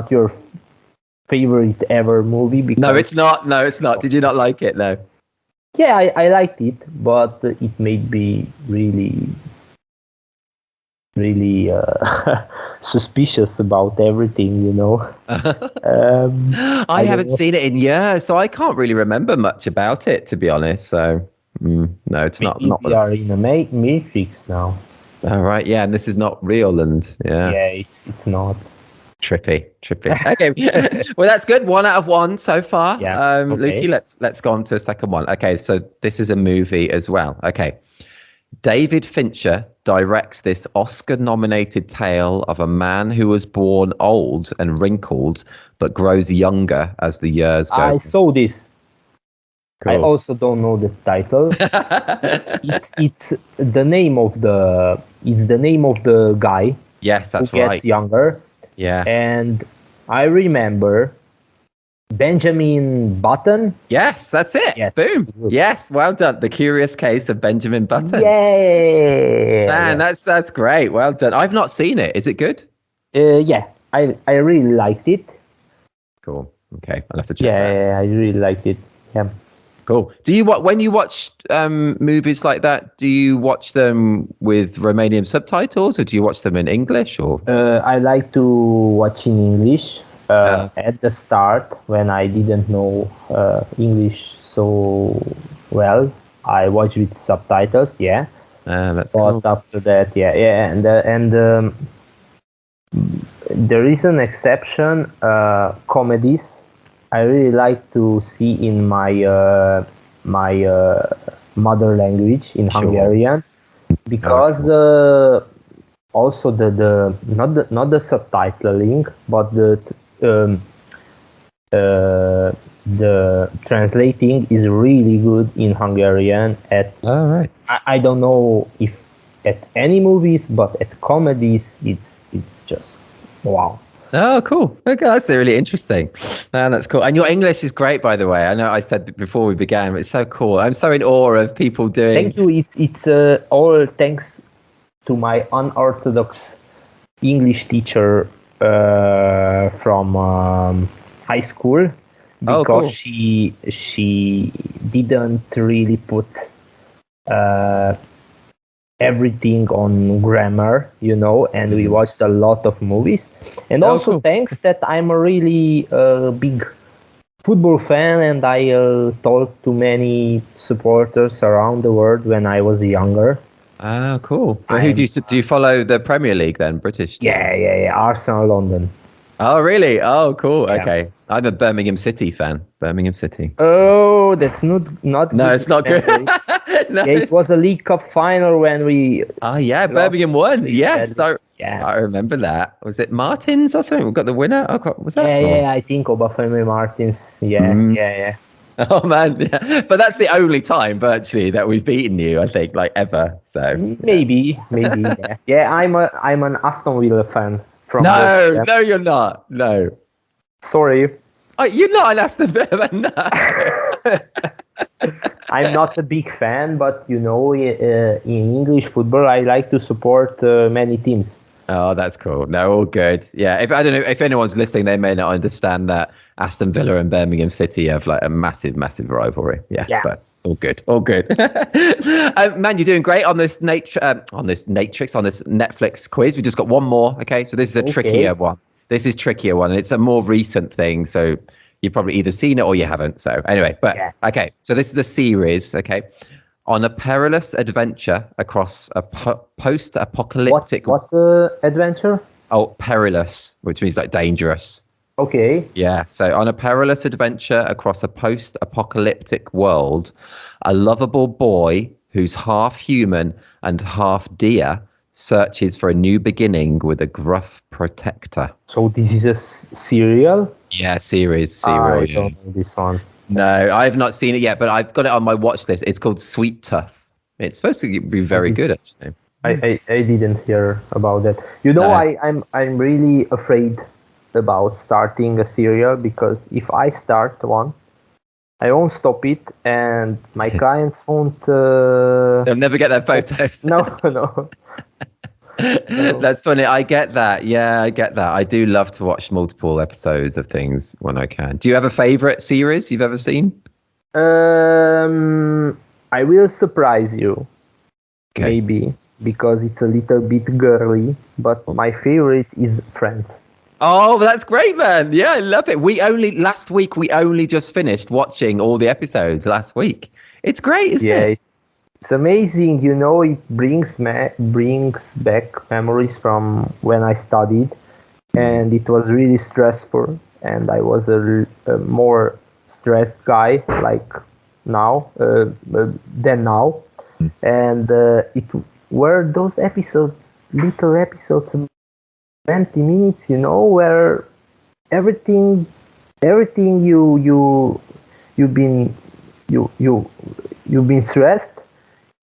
S2: your favorite ever movie. Because
S1: No, it's not. Did you not like it? No.
S2: Yeah, I liked it, but it made me really suspicious about everything,
S1: I haven't seen it in years, so I can't really remember much about it, to be honest. So, no, it's not.
S2: We are in a Matrix now.
S1: All right, yeah, and this is not real, and
S2: yeah, it's not.
S1: Trippy. Okay, well, that's good. 1 out of 1 so far.
S2: Yeah. Okay.
S1: Lukey, let's go on to a second one. Okay, so this is a movie as well. Okay, David Fincher directs this Oscar-nominated tale of a man who was born old and wrinkled, but grows younger as the years go.
S2: I saw this.
S1: Cool.
S2: I also don't know the title. It's the name of the guy.
S1: Yes, that's
S2: who gets
S1: right.
S2: younger.
S1: Yeah.
S2: And I remember Benjamin Button.
S1: Yes, that's it.
S2: Yes.
S1: Boom.
S2: Good.
S1: Yes, well done. The Curious Case of Benjamin Button.
S2: Yeah.
S1: Man, that's great. Well done. I've not seen it. Is it good?
S2: Yeah. I really liked it.
S1: Cool. Okay, I'll have to check that.
S2: Yeah, I really liked it. Yeah.
S1: Cool. Do you when you watch movies like that? Do you watch them with Romanian subtitles, or do you watch them in English? Or
S2: I like to watch in English. At the start, when I didn't know English so well, I watched with subtitles. Yeah.
S1: that's
S2: But
S1: cool.
S2: after that, yeah, and there is an exception. Comedies. I really like to see in my mother language in
S1: Sure.
S2: Hungarian, because also the not the subtitling, but the translating is really good in Hungarian.
S1: All right.
S2: I don't know if at any movies, but at comedies, it's just wow.
S1: Oh, cool. Okay, that's really interesting. Man, that's cool. And your English is great, by the way. I know I said before we began, but it's so cool. I'm so in awe of people doing.
S2: Thank you. It's all thanks to my unorthodox English teacher from high school, because she didn't really put everything on grammar, and we watched a lot of movies. And also thanks that I'm a really big football fan, and I talked to many supporters around the world when I was younger.
S1: Ah, cool. Well, who do you follow the Premier League then? British team?
S2: Yeah. Arsenal London.
S1: Oh, really? Oh, cool.
S2: Yeah.
S1: Okay. I'm a Birmingham City fan. Birmingham City.
S2: Oh, that's not
S1: No,
S2: good.
S1: it's not good. No.
S2: Yeah, it was a League Cup final when we.
S1: Oh, yeah. Birmingham won. Yes. So
S2: yeah.
S1: I remember that. Was it Martins or something? We got the winner. Oh, was that?
S2: Yeah. I think Obafemi Martins. Yeah.
S1: Oh man, yeah. But that's the only time virtually that we've beaten you, I think, like ever. So
S2: maybe, yeah. Yeah, I'm an Aston Villa fan.
S1: No, you're not. No.
S2: Sorry.
S1: Oh, you're not an Aston Villa. No.
S2: I'm not a big fan, but in English football, I like to support many teams.
S1: Oh, that's cool. No, all good. Yeah, I don't know if anyone's listening, they may not understand that Aston Villa and Birmingham City have like a massive, massive rivalry. Yeah. But it's all good. All good. Man, you're doing great on this Netflix quiz. We just got one more. Okay, so this is a trickier one. And it's a more recent thing. So you've probably either seen it or you haven't. So anyway, okay. So this is a series. Okay. On a perilous adventure across a post-apocalyptic...
S2: What adventure?
S1: Oh, perilous, which means like dangerous.
S2: Okay.
S1: Yeah, so on a perilous adventure across a post-apocalyptic world, a lovable boy who's half human and half deer searches for a new beginning with a gruff protector.
S2: So this is a serial?
S1: Yeah, series.
S2: I don't know this one.
S1: No, I have not seen it yet, but I've got it on my watch list. It's called Sweet Tooth. It's supposed to be very good, actually.
S2: I didn't hear about that. I'm really afraid about starting a serial, because if I start one, I won't stop it, and my clients won't.
S1: They'll never get their photos.
S2: No.
S1: That's funny. I get that. Yeah, I get that. I do love to watch multiple episodes of things when I can. Do you have a favorite series you've ever seen?
S2: I will surprise you, maybe, because it's a little bit girly, but my favorite is Friends.
S1: Oh, that's great, man. Yeah, I love it. Last week we only just finished watching all the episodes last week. It's great, isn't it?
S2: It's amazing, it brings back memories from when I studied, and it was really stressful, and I was a more stressed guy like now than now, and it were those little episodes, 20 minutes, where everything you've been stressed.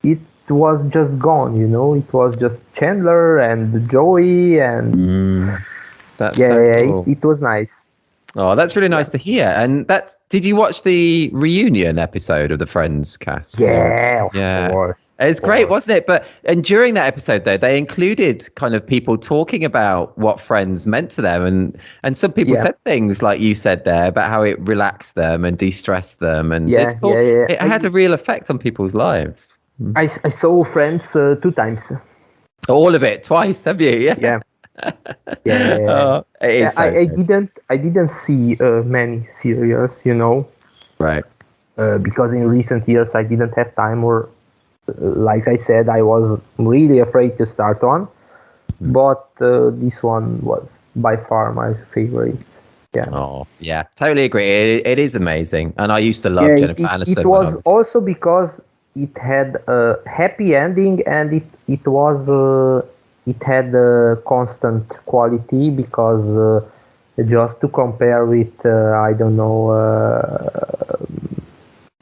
S2: It was just gone, you know. It was just Chandler and Joey, and
S1: That's
S2: yeah,
S1: so cool.
S2: it was nice.
S1: Oh, that's really nice to hear. And did you watch the reunion episode of the Friends cast?
S2: Yeah, of
S1: Yeah.
S2: course.
S1: It's great, wasn't it? And during that episode, though, they included kind of people talking about what Friends meant to them, and some people said things like you said there about how it relaxed them and de-stressed them, and it's cool. It had a real effect on people's lives.
S2: I saw Friends 2 times.
S1: All of it twice, have you?
S2: Yeah.
S1: Oh, it is so
S2: I
S1: good.
S2: didn't see many series, you know.
S1: Right.
S2: Because in recent years I didn't have time, or like I said, I was really afraid to start on. But this one was by far my favorite. Yeah.
S1: Oh, yeah, totally agree. It is amazing, and I used to love Jennifer Aniston.
S2: It was also because it had a happy ending, and it was it had a constant quality, because just to compare with I don't know,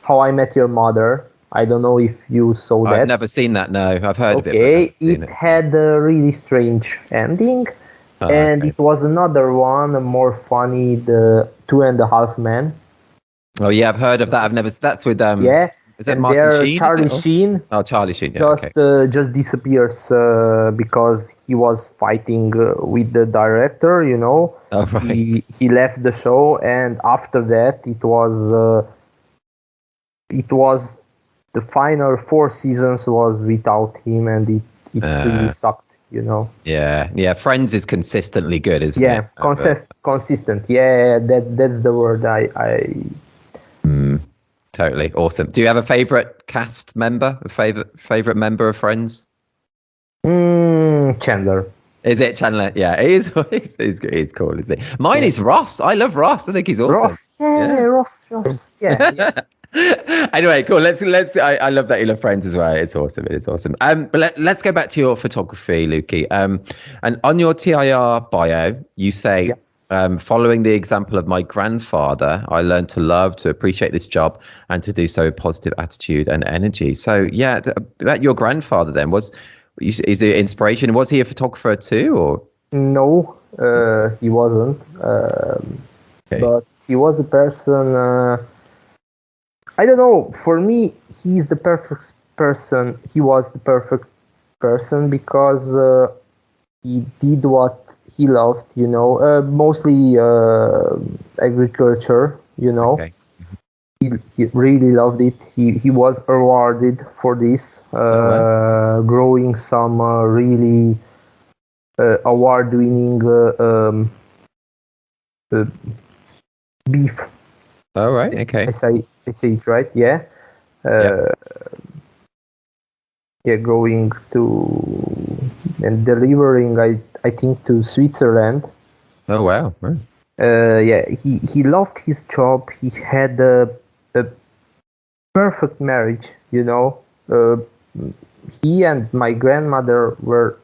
S2: How I Met Your Mother. I don't know if you saw that.
S1: I've never seen that. No, I've heard of it.
S2: Okay, it had a really strange ending, and it was another one, more funny, the 2.5 Men.
S1: Oh yeah, I've heard of that. I've never. That's with Is it
S2: and
S1: Martin Sheen?
S2: Charlie Sheen.
S1: Oh, Charlie Sheen. Yeah,
S2: just disappears because he was fighting with the director. You know.
S1: Oh, right.
S2: He left the show, and after that, it was the final 4 seasons was without him, and it really sucked. You know.
S1: Yeah. Friends is consistently good, isn't it?
S2: Consistent. Yeah, that's the word.
S1: Totally awesome. Do you have a favorite cast member? A favorite member of Friends?
S2: Chandler.
S1: Is it Chandler? Yeah, it is. He's cool, isn't he? Mine is Ross. I love Ross. I think he's awesome.
S2: Ross. Ross. Yeah.
S1: Anyway, cool. Let's. I love that you love Friends as well. It's awesome. It is awesome. But let's go back to your photography, Lukey. And on your TIR bio, you say, following the example of my grandfather, I learned to love, to appreciate this job, and to do so with positive attitude and energy. So, yeah, about your grandfather then, is it inspiration? Was he a photographer too, or?
S2: No, he wasn't. But he was a person. I don't know. For me, he's the perfect person. He was the perfect person because he did what he loved. You know, mostly agriculture. You know. Okay. He really loved it. He was awarded for this, growing some really award-winning beef.
S1: Oh, right. Okay.
S2: I say it right. Yeah. Going to and delivering. I think to Switzerland.
S1: Oh wow. Right.
S2: He loved his job. He had a perfect marriage, you know. He and my grandmother were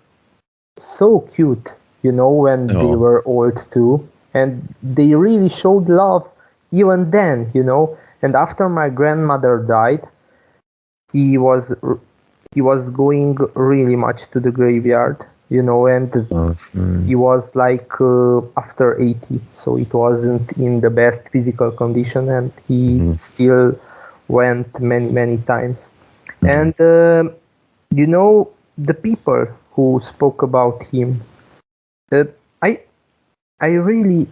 S2: so cute, you know, when they were old too, and they really showed love even then, you know. And after my grandmother died, he was going really much to the graveyard, you know, and he was like after 80, so it wasn't in the best physical condition, and he still went many times. And you know, the people who spoke about him, I really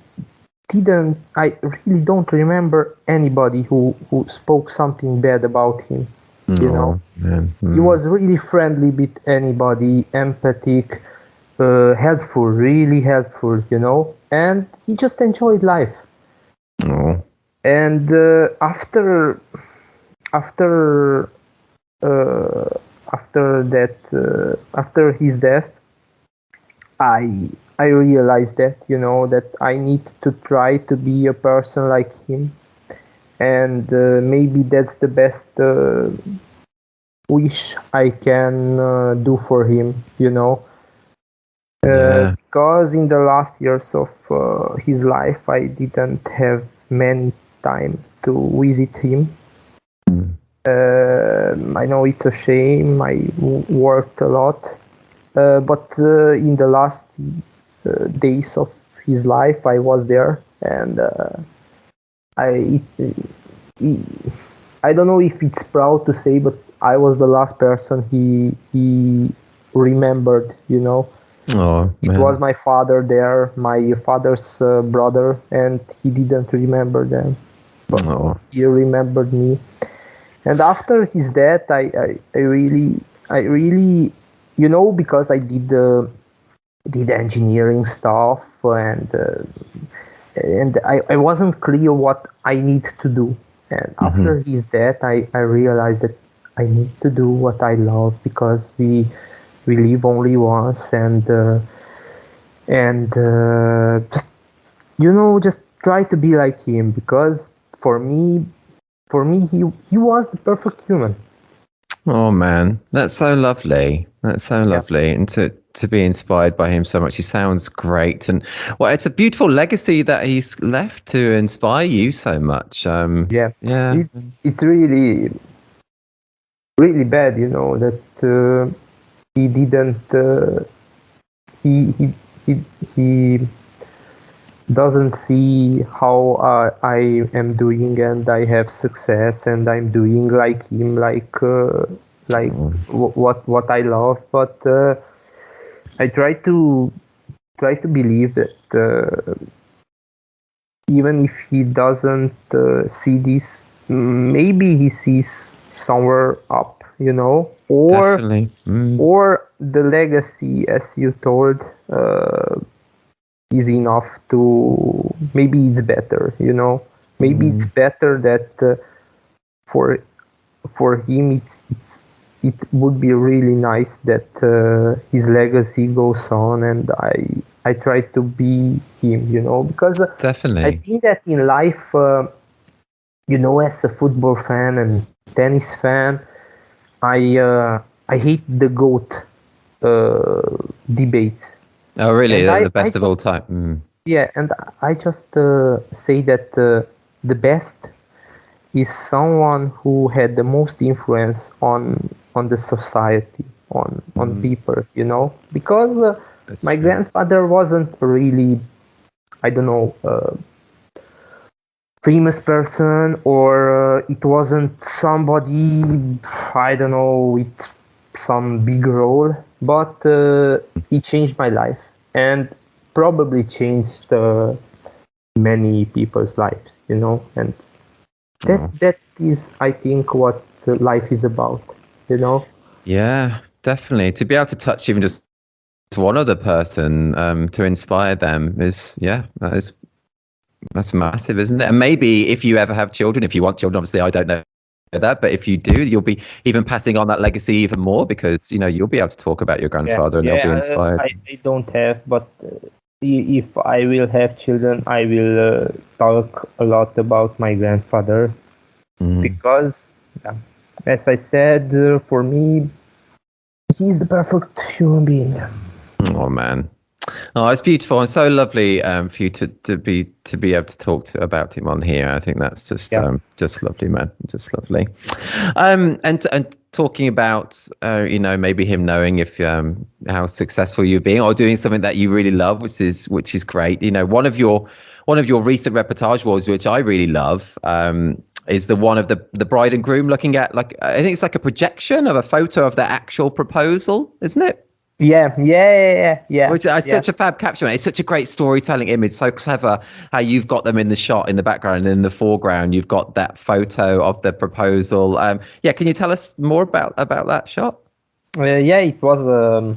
S2: don't remember anybody who spoke something bad about him. You know, he was really friendly with anybody, empathic, helpful, really helpful, you know, and he just enjoyed life. And after his death, I realized that, you know, that I need to try to be a person like him, and maybe that's the best wish I can do for him, you know. Because in the last years of his life, I didn't have many time to visit him. I know it's a shame. I worked a lot, but in the last days of his life, I was there, and I I don't know if it's proud to say, but I was the last person he remembered.
S1: Oh
S2: It was
S1: man.
S2: my father there, my father's brother, and he didn't remember them, but
S1: Oh.
S2: he remembered me. And after his death, I really, because I did engineering stuff, and I wasn't clear what I need to do. And
S1: Hmm.
S2: after his death, I realized that I need to do what I love, because we live only once, and just try to be like him, because for me he was the perfect human.
S1: Oh man, that's so lovely. That's so
S2: Yeah,
S1: lovely, and to be inspired by him so much. He sounds great, and well, it's a beautiful legacy that he's left to inspire you so much.
S2: yeah.
S1: Yeah,
S2: It's really really bad, that he didn't he he he he doesn't see how I am doing, and I have success, and I'm doing like him, like
S1: oh,
S2: what I love. But I try to believe that even if he doesn't see this, maybe he sees somewhere up,
S1: definitely. Mm,
S2: or the legacy, as you told, is enough to, maybe it's better, maybe it's
S1: mm,
S2: better that for for him it would be really nice that his legacy goes on, and I try to be him, because I
S1: definitely.
S2: think that in life, as a football fan and tennis fan, I hate the goat debates,
S1: Oh, really?
S2: and
S1: The
S2: I
S1: best of all
S2: just,
S1: time. Mm.
S2: yeah, and I just say that the best is someone who had the most influence on the society, on
S1: Mm,
S2: people, because
S1: that's
S2: my
S1: true.
S2: grandfather wasn't really, I don't know, famous person, or it wasn't somebody, I don't know, with some big role, but he changed my life, and probably changed many people's lives, and that
S1: Oh,
S2: that is, I think, what life is about, you know
S1: yeah, definitely. To be able to touch even just one other person, to inspire them is, yeah, that's massive, isn't it? And maybe if you ever have children, if you want children, obviously I don't know that, but if you do, you'll be even passing on that legacy even more, because you'll be able to talk about your
S2: yeah,
S1: grandfather and they'll be
S2: yeah.
S1: inspired.
S2: I don't have, but if I will have children, I will talk a lot about my grandfather,
S1: Mm.
S2: because, yeah, as I said, for me, he's the perfect human being.
S1: Oh man. Oh, it's beautiful and so lovely, for you to be able to talk about him on here. I think that's
S2: Yeah,
S1: just lovely, man, just lovely. And talking about, maybe him knowing if how successful you've been or doing something that you really love, which is great. One of your recent reportage was, which I really love. Is the one of the bride and groom looking at, like, I think it's like a projection of a photo of their actual proposal, isn't it?
S2: yeah, yeah, yeah,
S1: Which it's
S2: yeah,
S1: such a fab caption. It's such a great storytelling image. So clever how you've got them in the shot in the background, and in the foreground you've got that photo of the proposal. Yeah, can you tell us more about that shot?
S2: yeah. It was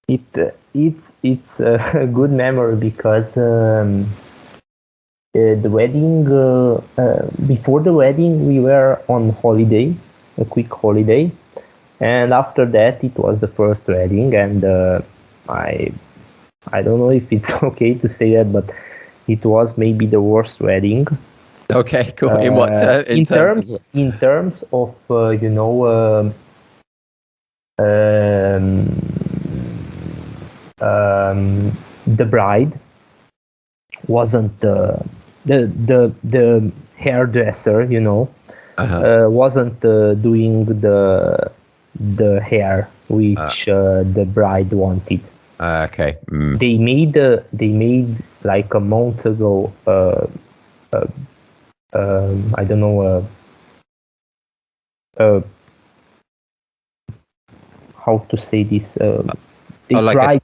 S2: it's a good memory, because the wedding, before the wedding, we were on holiday, a quick holiday, and after that it was the first wedding, and I I don't know if it's okay to say that, but it was maybe the worst wedding.
S1: Okay, cool. In what in
S2: In
S1: terms of
S2: terms
S1: what?
S2: in terms of um, the bride wasn't the hairdresser, wasn't doing the hair which the bride wanted.
S1: Okay. Mm.
S2: They made like a month ago. I don't know. How to say this? They
S1: like
S2: tried.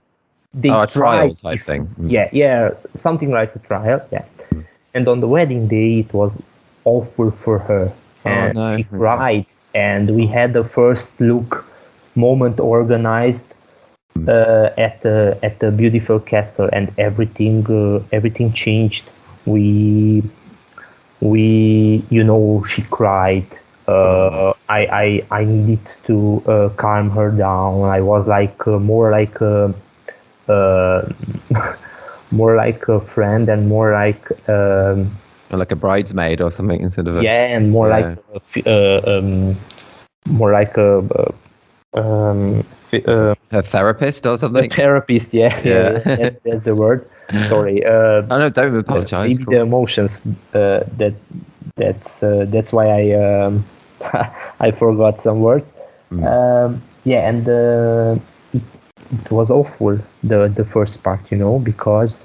S1: a trial type thing. Mm.
S2: Yeah, something like a trial. Yeah. And on the wedding day, it was awful for her, and
S1: no.
S2: she cried. And we had the first look moment organized at the beautiful castle, and everything changed. We she cried. I needed to calm her down. I was like more like more like a friend and more like
S1: Or like a bridesmaid or something instead of
S2: and more like more like
S1: a therapist or something.
S2: A therapist. Yeah. That's the word. Sorry.
S1: No, don't apologize.
S2: Maybe the emotions. That's why I I forgot some words. Yeah, and it was awful the first part, because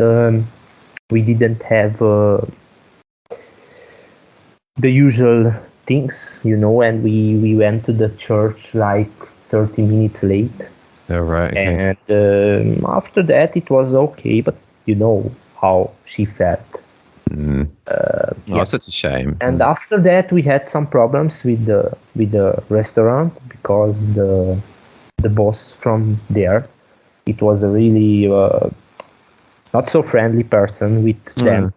S2: we didn't have the usual things, and we went to the church like 30 minutes late.
S1: Oh, right. Okay.
S2: And after that, it was okay, but you know how she felt.
S1: Such a shame.
S2: And after that, we had some problems with the restaurant because the boss from there, it was a really not so friendly person with them,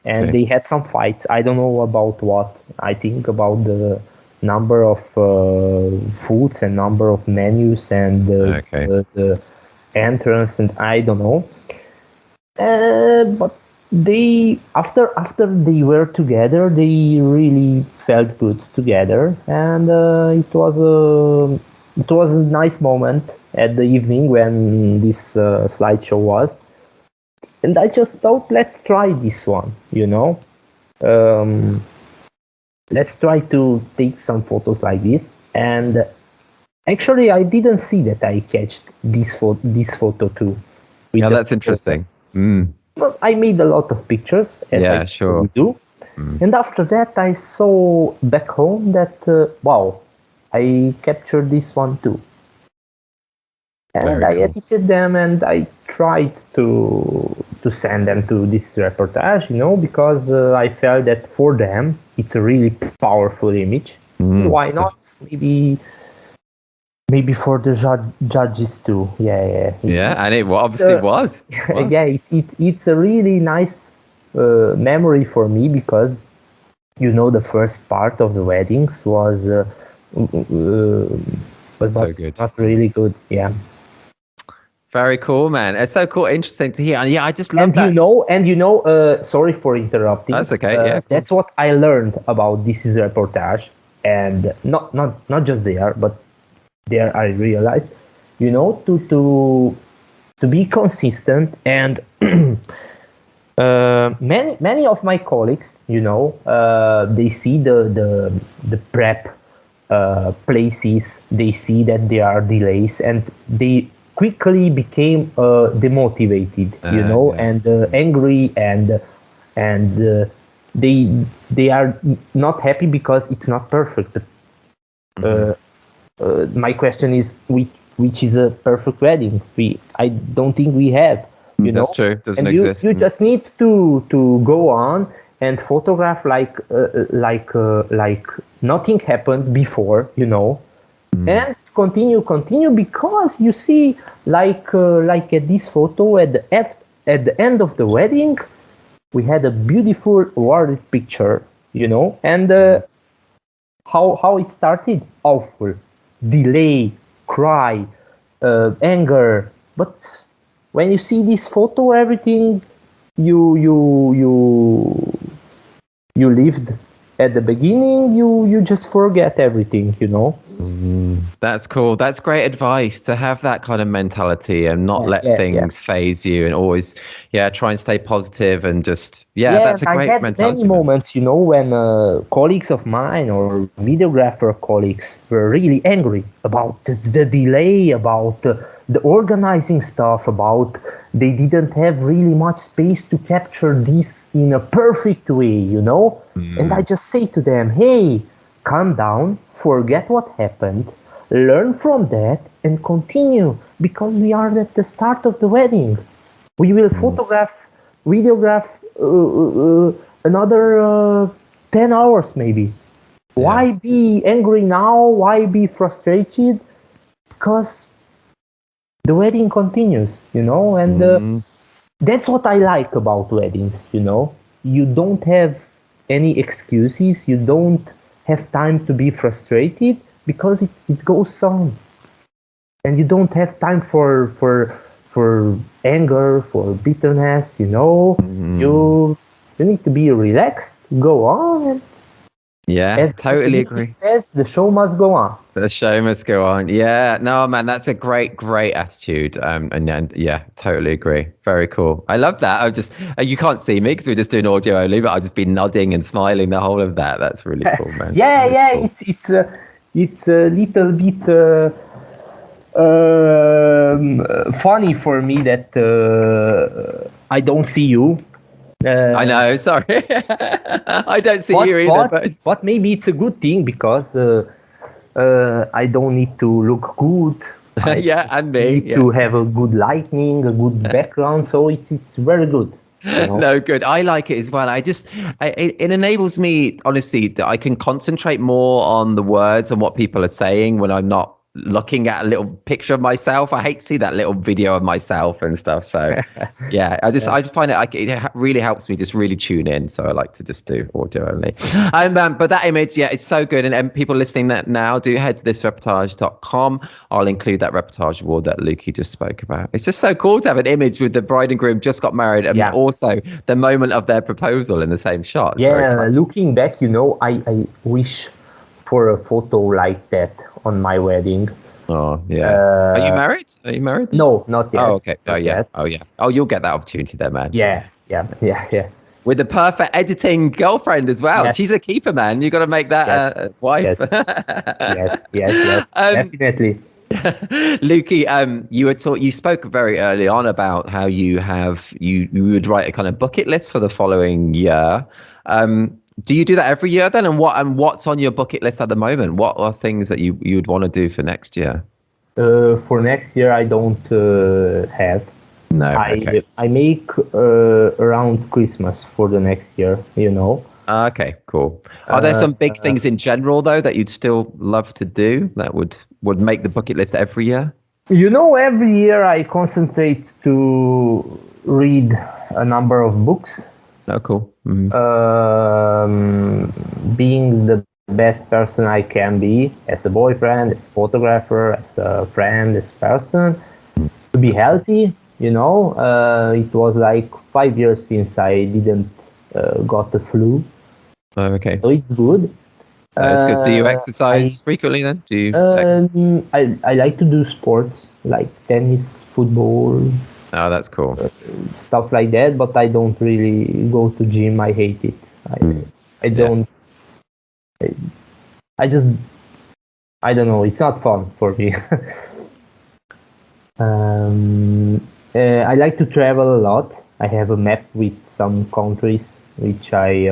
S2: and they had some fights. I don't know about what. I think about the number of foods and number of menus and the entrance, and I don't know. But they after they were together, they really felt good together, and it was a nice moment at the evening when this slideshow was. And I just thought, let's try this one, let's try to take some photos like this. And actually, I didn't see that I catched this photo too.
S1: Yeah, that's interesting.
S2: But I made a lot of pictures, as I
S1: sure
S2: do. And after that, I saw back home that, wow, I captured this one too. And I edited them, and I tried to send them to this reportage, because I felt that for them it's a really powerful image. Why not? Maybe for the judges too. Yeah.
S1: And it obviously was.
S2: Yeah, it's a really nice memory for me, because the first part of the weddings was
S1: so good.
S2: Not really good. Yeah.
S1: Very cool, man. It's so cool, interesting to hear. And yeah, I just love that.
S2: Sorry for interrupting.
S1: That's okay.
S2: That's what I learned about This Is Reportage, and not just there, but there I realized, to be consistent. And many of my colleagues, they see the prep places, they see that there are delays, and they quickly became demotivated, and angry, and they are not happy because it's not perfect. My question is, which is a perfect wedding? I don't think we have.
S1: That's true. Doesn't exist.
S2: You just need to go on and photograph like nothing happened before, and continue, because you see, like at this photo at the end of the wedding, we had a beautiful awarded picture, and how it started, awful, delay, cry, anger. But when you see this photo, everything you lived at the beginning, you just forget everything, you know.
S1: That's cool. That's great advice, to have that kind of mentality and not let
S2: Yeah.
S1: things phase you, and always, try and stay positive and just,
S2: Yes,
S1: that's a
S2: I
S1: great
S2: had many
S1: mentality, man.
S2: moments, you know, when colleagues of mine or videographer colleagues were really angry about the delay, about the organizing stuff, about they didn't have really much space to capture this in a perfect way, you know? And I just say to them, hey, calm down, forget what happened, learn from that, and continue because we are at the start of the wedding. We will videograph another 10 hours maybe. Why be angry now? Why be frustrated? Because the wedding continues, you know, and that's what I like about weddings, you know. You don't have any excuses, you don't have time to be frustrated because it goes on. And you don't have time for anger, for bitterness, you know. You need to be relaxed, go on, and
S1: Yeah,
S2: as
S1: totally
S2: it
S1: agree.
S2: says, the show must go on.
S1: The show must go on. Yeah, no, man, that's a great attitude. And yeah, totally agree. Very cool. I love that. I just, you can't see me because we're just doing audio only, but I've just been nodding and smiling the whole of that. That's really cool, man. Really cool.
S2: It's a little bit funny for me that I don't see you.
S1: I know. Sorry, I don't see you either.
S2: But maybe it's a good thing because I don't need to look good. I
S1: yeah, and me.
S2: need to have a good lighting, a good background, so it's very good. You know?
S1: No, good. I like it as well. It enables me, honestly, that I can concentrate more on the words and what people are saying when I'm not looking at a little picture of myself. I hate to see that little video of myself and stuff. So yeah, I just find it really helps me just really tune in. So I like to just do audio only. But that image, yeah, it's so good. And people listening that now, do head to thisreportage.com. I'll include that reportage award that Lukey just spoke about. It's just so cool to have an image with the bride and groom just got married, and also the moment of their proposal in the same shot. It's
S2: looking back, you know, I wish for a photo like that on my wedding.
S1: Oh yeah. Are you married? Are you married?
S2: No, not yet.
S1: Oh okay. Oh yeah. Yet. Oh yeah. Oh, you'll get that opportunity there, man.
S2: Yeah.
S1: With the perfect editing girlfriend as well. Yes. She's a keeper, man. You got to make that wife.
S2: Yes. Definitely.
S1: Lukey, you spoke very early on about how you would write a kind of bucket list for the following year. Do you do that every year then? And what's on your bucket list at the moment? What are things that you would want to do for next year?
S2: For next year, I don't have.
S1: No.
S2: I make around Christmas for the next year, you know.
S1: Okay, cool. Are there some big things in general though that you'd still love to do that would make the bucket list every year?
S2: You know, every year I concentrate to read a number of books.
S1: Oh, cool.
S2: Being the best person I can be as a boyfriend, as a photographer, as a friend, as a person, to be healthy. You know, it was like 5 years since I didn't got the flu.
S1: Oh, okay.
S2: So it's good.
S1: That's good. Do you exercise frequently then? Do you?
S2: I like to do sports like tennis, football.
S1: Oh, that's cool.
S2: Stuff like that, but I don't really go to gym. I hate it. I don't. I don't know. It's not fun for me. I like to travel a lot. I have a map with some countries which I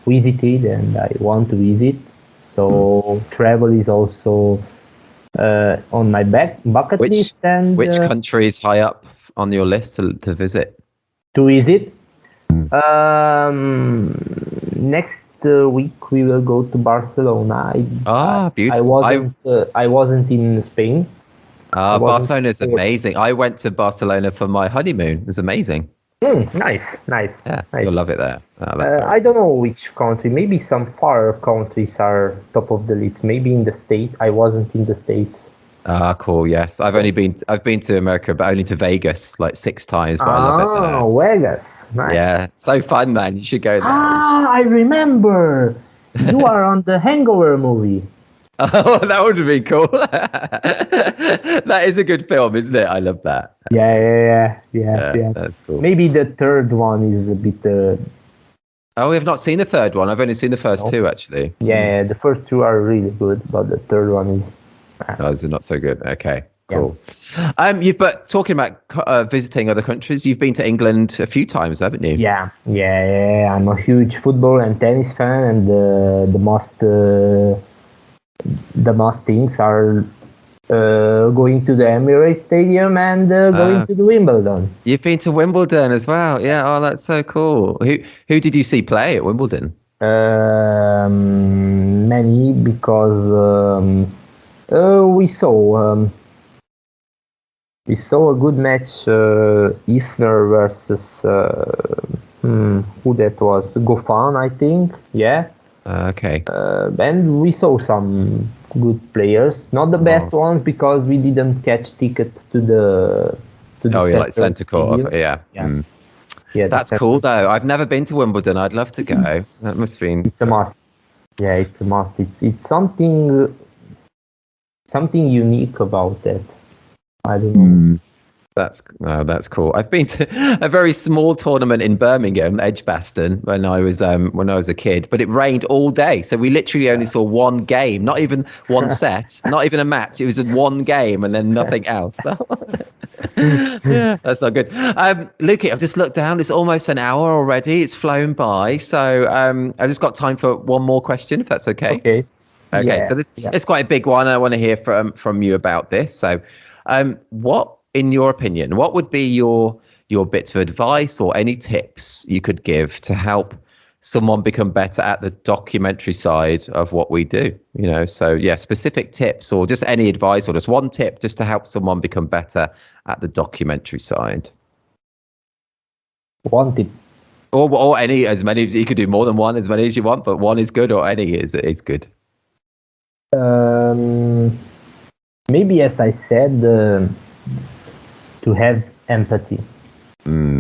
S2: visited and I want to visit. So travel is also on my bucket list. And
S1: which country is high up on your list to visit?
S2: To visit? Next week we will go to Barcelona.
S1: Beautiful.
S2: I wasn't in Spain.
S1: Barcelona is amazing. I went to Barcelona for my honeymoon. It was amazing.
S2: Nice.
S1: Yeah, nice. You'll love it there.
S2: I don't know which country. Maybe some far countries are top of the list. Maybe in the States. I wasn't in the States.
S1: Ah, cool. Yes, I've been to America, but only to Vegas like 6 times. But I love it there.
S2: Vegas.
S1: Yeah,
S2: Nice.
S1: so fun, man. You should go there.
S2: I remember. You are on the Hangover movie.
S1: Oh, that would have been cool. That is a good film, isn't it? I love that.
S2: Yeah.
S1: That's cool.
S2: Maybe the third one is a bit.
S1: Oh, we have not seen the third one. I've only seen the first
S2: No.
S1: two, actually.
S2: Yeah, the first two are really good, but the third one is.
S1: Oh, is it not so good? Okay, cool. You've but talking about visiting other countries, you've been to England a few times, haven't you?
S2: Yeah. I'm a huge football and tennis fan, and the most things are going to the Emirates Stadium and going to the Wimbledon.
S1: You've been to Wimbledon as well. Yeah. Oh, that's so cool. Who did you see play at Wimbledon?
S2: Many, because we saw a good match, Isner versus who that was, Goffin, I think. Yeah.
S1: Okay.
S2: And we saw some good players, not the best ones, because we didn't catch ticket to the
S1: like centre court. Yeah.
S2: Yeah,
S1: that's cool though. I've never been to Wimbledon. I'd love to go. That must be.
S2: It's a must. Yeah, it's a must. It's something unique about that. I don't know.
S1: That's cool. I've been to a very small tournament in Birmingham, Edgbaston, when I was a kid, but it rained all day, so we literally only saw one game, not even one set, not even a match. It was one game and then nothing else. Yeah, that's not good. Lukey, I've just looked down. It's almost an hour already. It's flown by. So I've just got time for one more question, if that's okay.
S2: Okay.
S1: Yeah. So it's quite a big one. I want to hear from you about this. So, what, in your opinion, what would be your bits of advice or any tips you could give to help someone become better at the documentary side of what we do? So yeah, specific tips or just any advice or just one tip just to help someone become better at the documentary side.
S2: One tip.
S1: Or any, as many as you could do, more than one, as many as you want, but one is good or any is good.
S2: Maybe, as I said, to have empathy,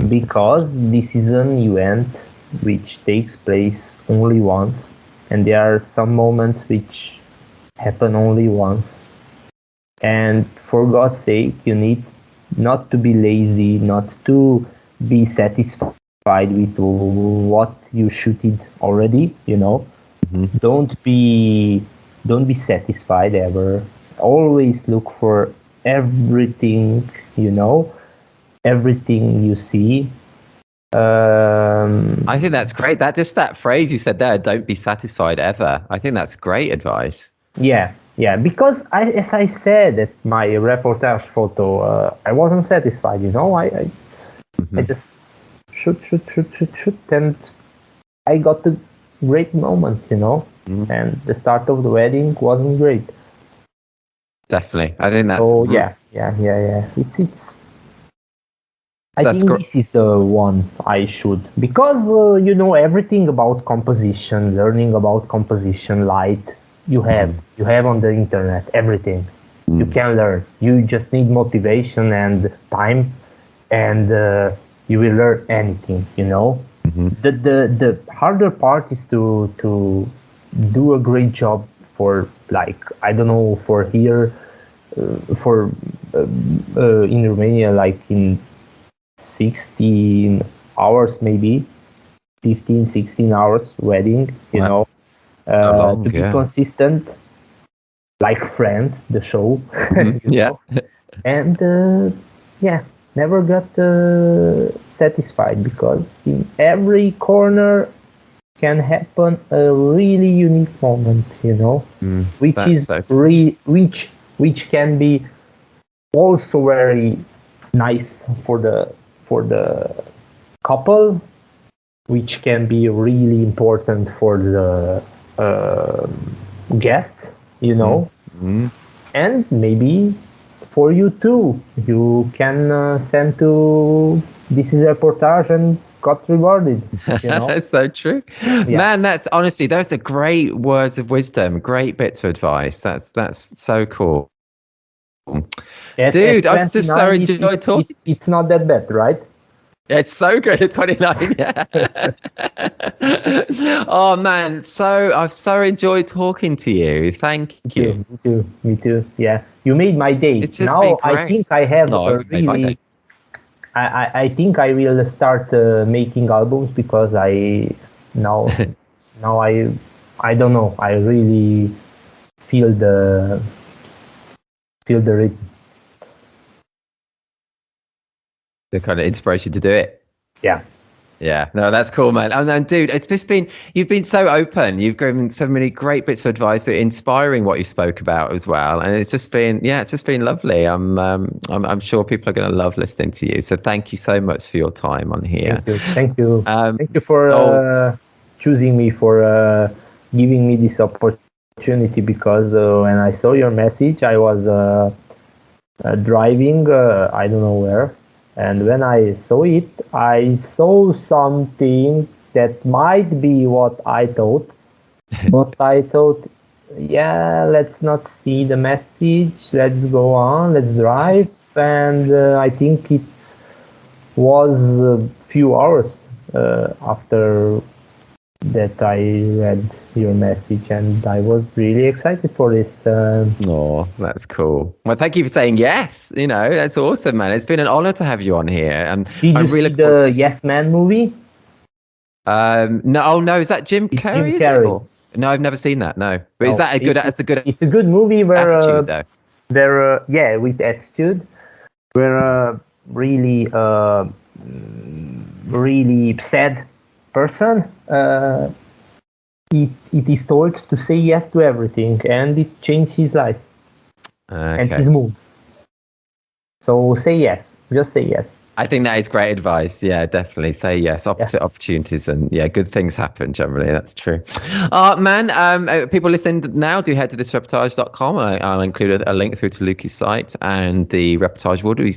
S2: because this is an event which takes place only once, and there are some moments which happen only once, and for God's sake, you need not to be lazy, not to be satisfied with what you shooted already. Don't be satisfied ever. Always look for everything, everything you see.
S1: I think that's great. That phrase you said there, don't be satisfied ever. I think that's great advice.
S2: Yeah, because as I said at my reportage photo, I wasn't satisfied, I just shoot, and I got a great moment, and the start of the wedding wasn't great.
S1: Definitely. I think that's...
S2: Oh, yeah. It's I think this is the one I should, because everything about composition, learning about composition, light, you have on the internet, everything. You can learn. You just need motivation and time, and you will learn anything, The harder part is to do a great job for, like, I don't know, for here, in Romania, like in 16 hours, maybe 15, 16 hours wedding, to be consistent, like Friends, the show. And never got satisfied, because in every corner can happen a really unique moment, which can be also very nice for the couple, which can be really important for the guests, and maybe for you too. You can send to This Is Reportage and got rewarded.
S1: That's so true. Man, that's honestly, those are great words of wisdom, great bits of advice. That's so cool. Dude, I've just so
S2: 29,
S1: enjoyed talking.
S2: It's not that bad, right?
S1: Yeah, it's so good at 29. Yeah. Oh man, I've so enjoyed talking to you. Thank you.
S2: Me too. Yeah, you made my day.
S1: It's just been
S2: Now I
S1: great.
S2: think I have
S1: No,
S2: a
S1: you made my
S2: really.
S1: day.
S2: I think I will start making albums because now now I don't know. I really feel the rhythm.
S1: The kind of inspiration to do it.
S2: Yeah.
S1: Yeah, no, that's cool, man. And dude, it's just you've been so open. You've given so many great bits of advice, but inspiring what you spoke about as well. And it's just been lovely. I'm sure people are going to love listening to you. So thank you so much for your time on here.
S2: Thank you for choosing me, for giving me this opportunity. Because when I saw your message, I was driving, I don't know where. And when I saw it, I saw something that might be what I thought. But I thought, yeah, let's not see the message. Let's go on. Let's drive. And I think it was a few hours after that I read your message, and I was really excited for this.
S1: Oh, that's cool. Well, thank you for saying yes. That's awesome, man. It's been an honor to have you on here. And
S2: Did you see the Yes Man movie?
S1: No, oh no, is that Jim Carrey?
S2: Jim Carrey.
S1: No, I've never seen that. No, but is that a good? It's a good.
S2: It's a good movie where
S1: attitude, though.
S2: They're with attitude. Where really really sad person. It is told to say yes to everything, and it changed his life and his mood. So say yes, just say yes.
S1: I think that is great advice. Yeah, definitely say yes. Opportunities and good things happen generally. That's true. Man, people listening now, do head to thisreportage.com. I'll include a link through to Luki's site and the reportage board we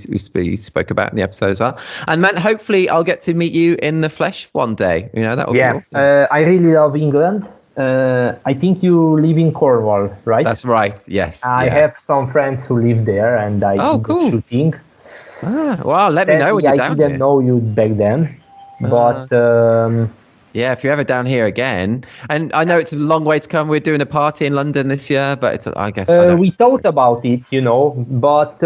S1: spoke about in the episode as well. And man, hopefully I'll get to meet you in the flesh one day. That would be awesome.
S2: I really love England. I think you live in Cornwall, right?
S1: That's right. Yes.
S2: I have some friends who live there, and I do shooting.
S1: Well, let me know when you're down here.
S2: I didn't know you back then, but
S1: yeah, if you're ever down here again, and I know it's a long way to come. We're doing a party in London this year, but I guess
S2: we thought about it, but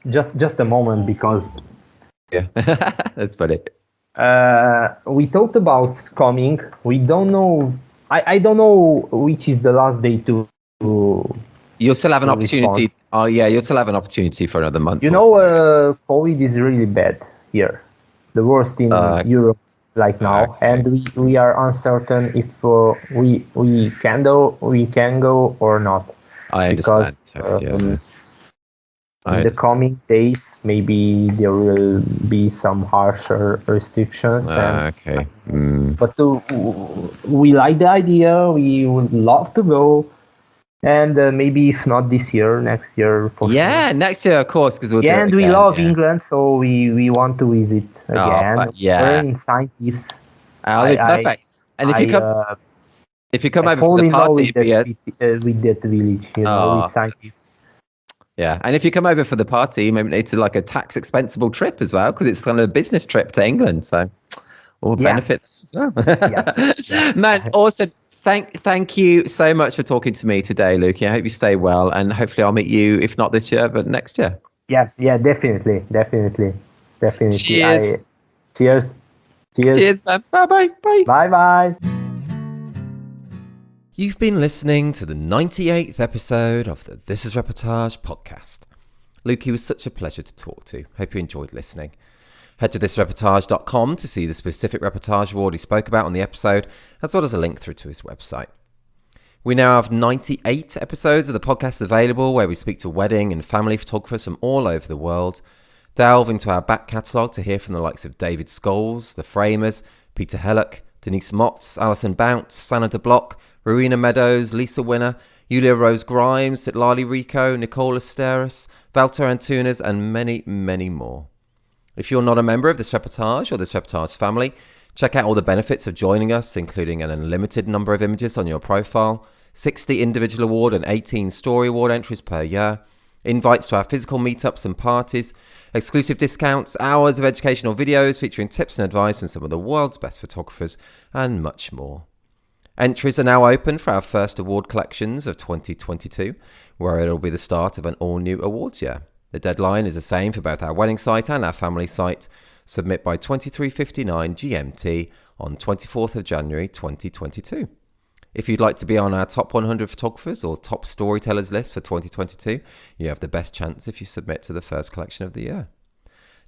S2: just a moment, because
S1: that's funny.
S2: We thought about coming. We don't know. I don't know which is the last day to.
S1: You'll still have an opportunity. Respond. Oh yeah, you'll still have an opportunity for another month.
S2: COVID is really bad here, the worst in Europe now, and we are uncertain if we can go or not.
S1: I understand.
S2: Because in the coming days, maybe there will be some harsher restrictions. But we like the idea. We would love to go. And maybe if not this year, next year.
S1: Yeah, next year, of course, because we'll do it
S2: and we love England, so we want to visit again. We're in St. Ives.
S1: Perfect. And if you come over for the party,
S2: with that village, with St. Ives.
S1: Yeah, and if you come over for the party, maybe it's like a tax expensible trip as well, because it's kind of a business trip to England, so we'll benefit as well. Man, awesome. Thank you so much for talking to me today, Luki. I hope you stay well, and hopefully I'll meet you, if not this year, but next year.
S2: Yeah, definitely.
S1: Cheers.
S2: Cheers,
S1: man. Bye.
S2: Bye.
S1: You've been listening to the 98th episode of the This Is Reportage podcast. Luki was such a pleasure to talk to. Hope you enjoyed listening. Head to thisreportage.com to see the specific reportage award he spoke about on the episode, as well as a link through to his website. We now have 98 episodes of the podcast available, where we speak to wedding and family photographers from all over the world, delve into our back catalogue to hear from the likes of David Scholes, The Framers, Peter Hellock, Denise Motz, Alison Bounce, Sanna de Block, Rowena Meadows, Lisa Winner, Julia Rose Grimes, Sitlali Rico, Nicola Steris, Valter Antunes, and many, many more. If you're not a member of This Reportage or This Reportage family, check out all the benefits of joining us, including an unlimited number of images on your profile, 60 individual award and 18 story award entries per year, Invites to our physical meetups and parties, exclusive discounts, hours of educational videos featuring tips and advice from some of the world's best photographers, and much more. Entries are now open for our first award collections of 2022, where it'll be the start of an all-new awards year. The deadline is the same for both our wedding site and our family site. Submit by 23:59 GMT on 24th of January 2022. If you'd like to be on our top 100 photographers or top storytellers list for 2022, you have the best chance if you submit to the first collection of the year.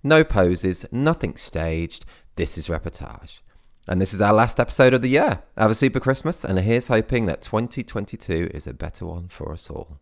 S1: No poses, nothing staged. This is Reportage. And this is our last episode of the year. Have a super Christmas, and here's hoping that 2022 is a better one for us all.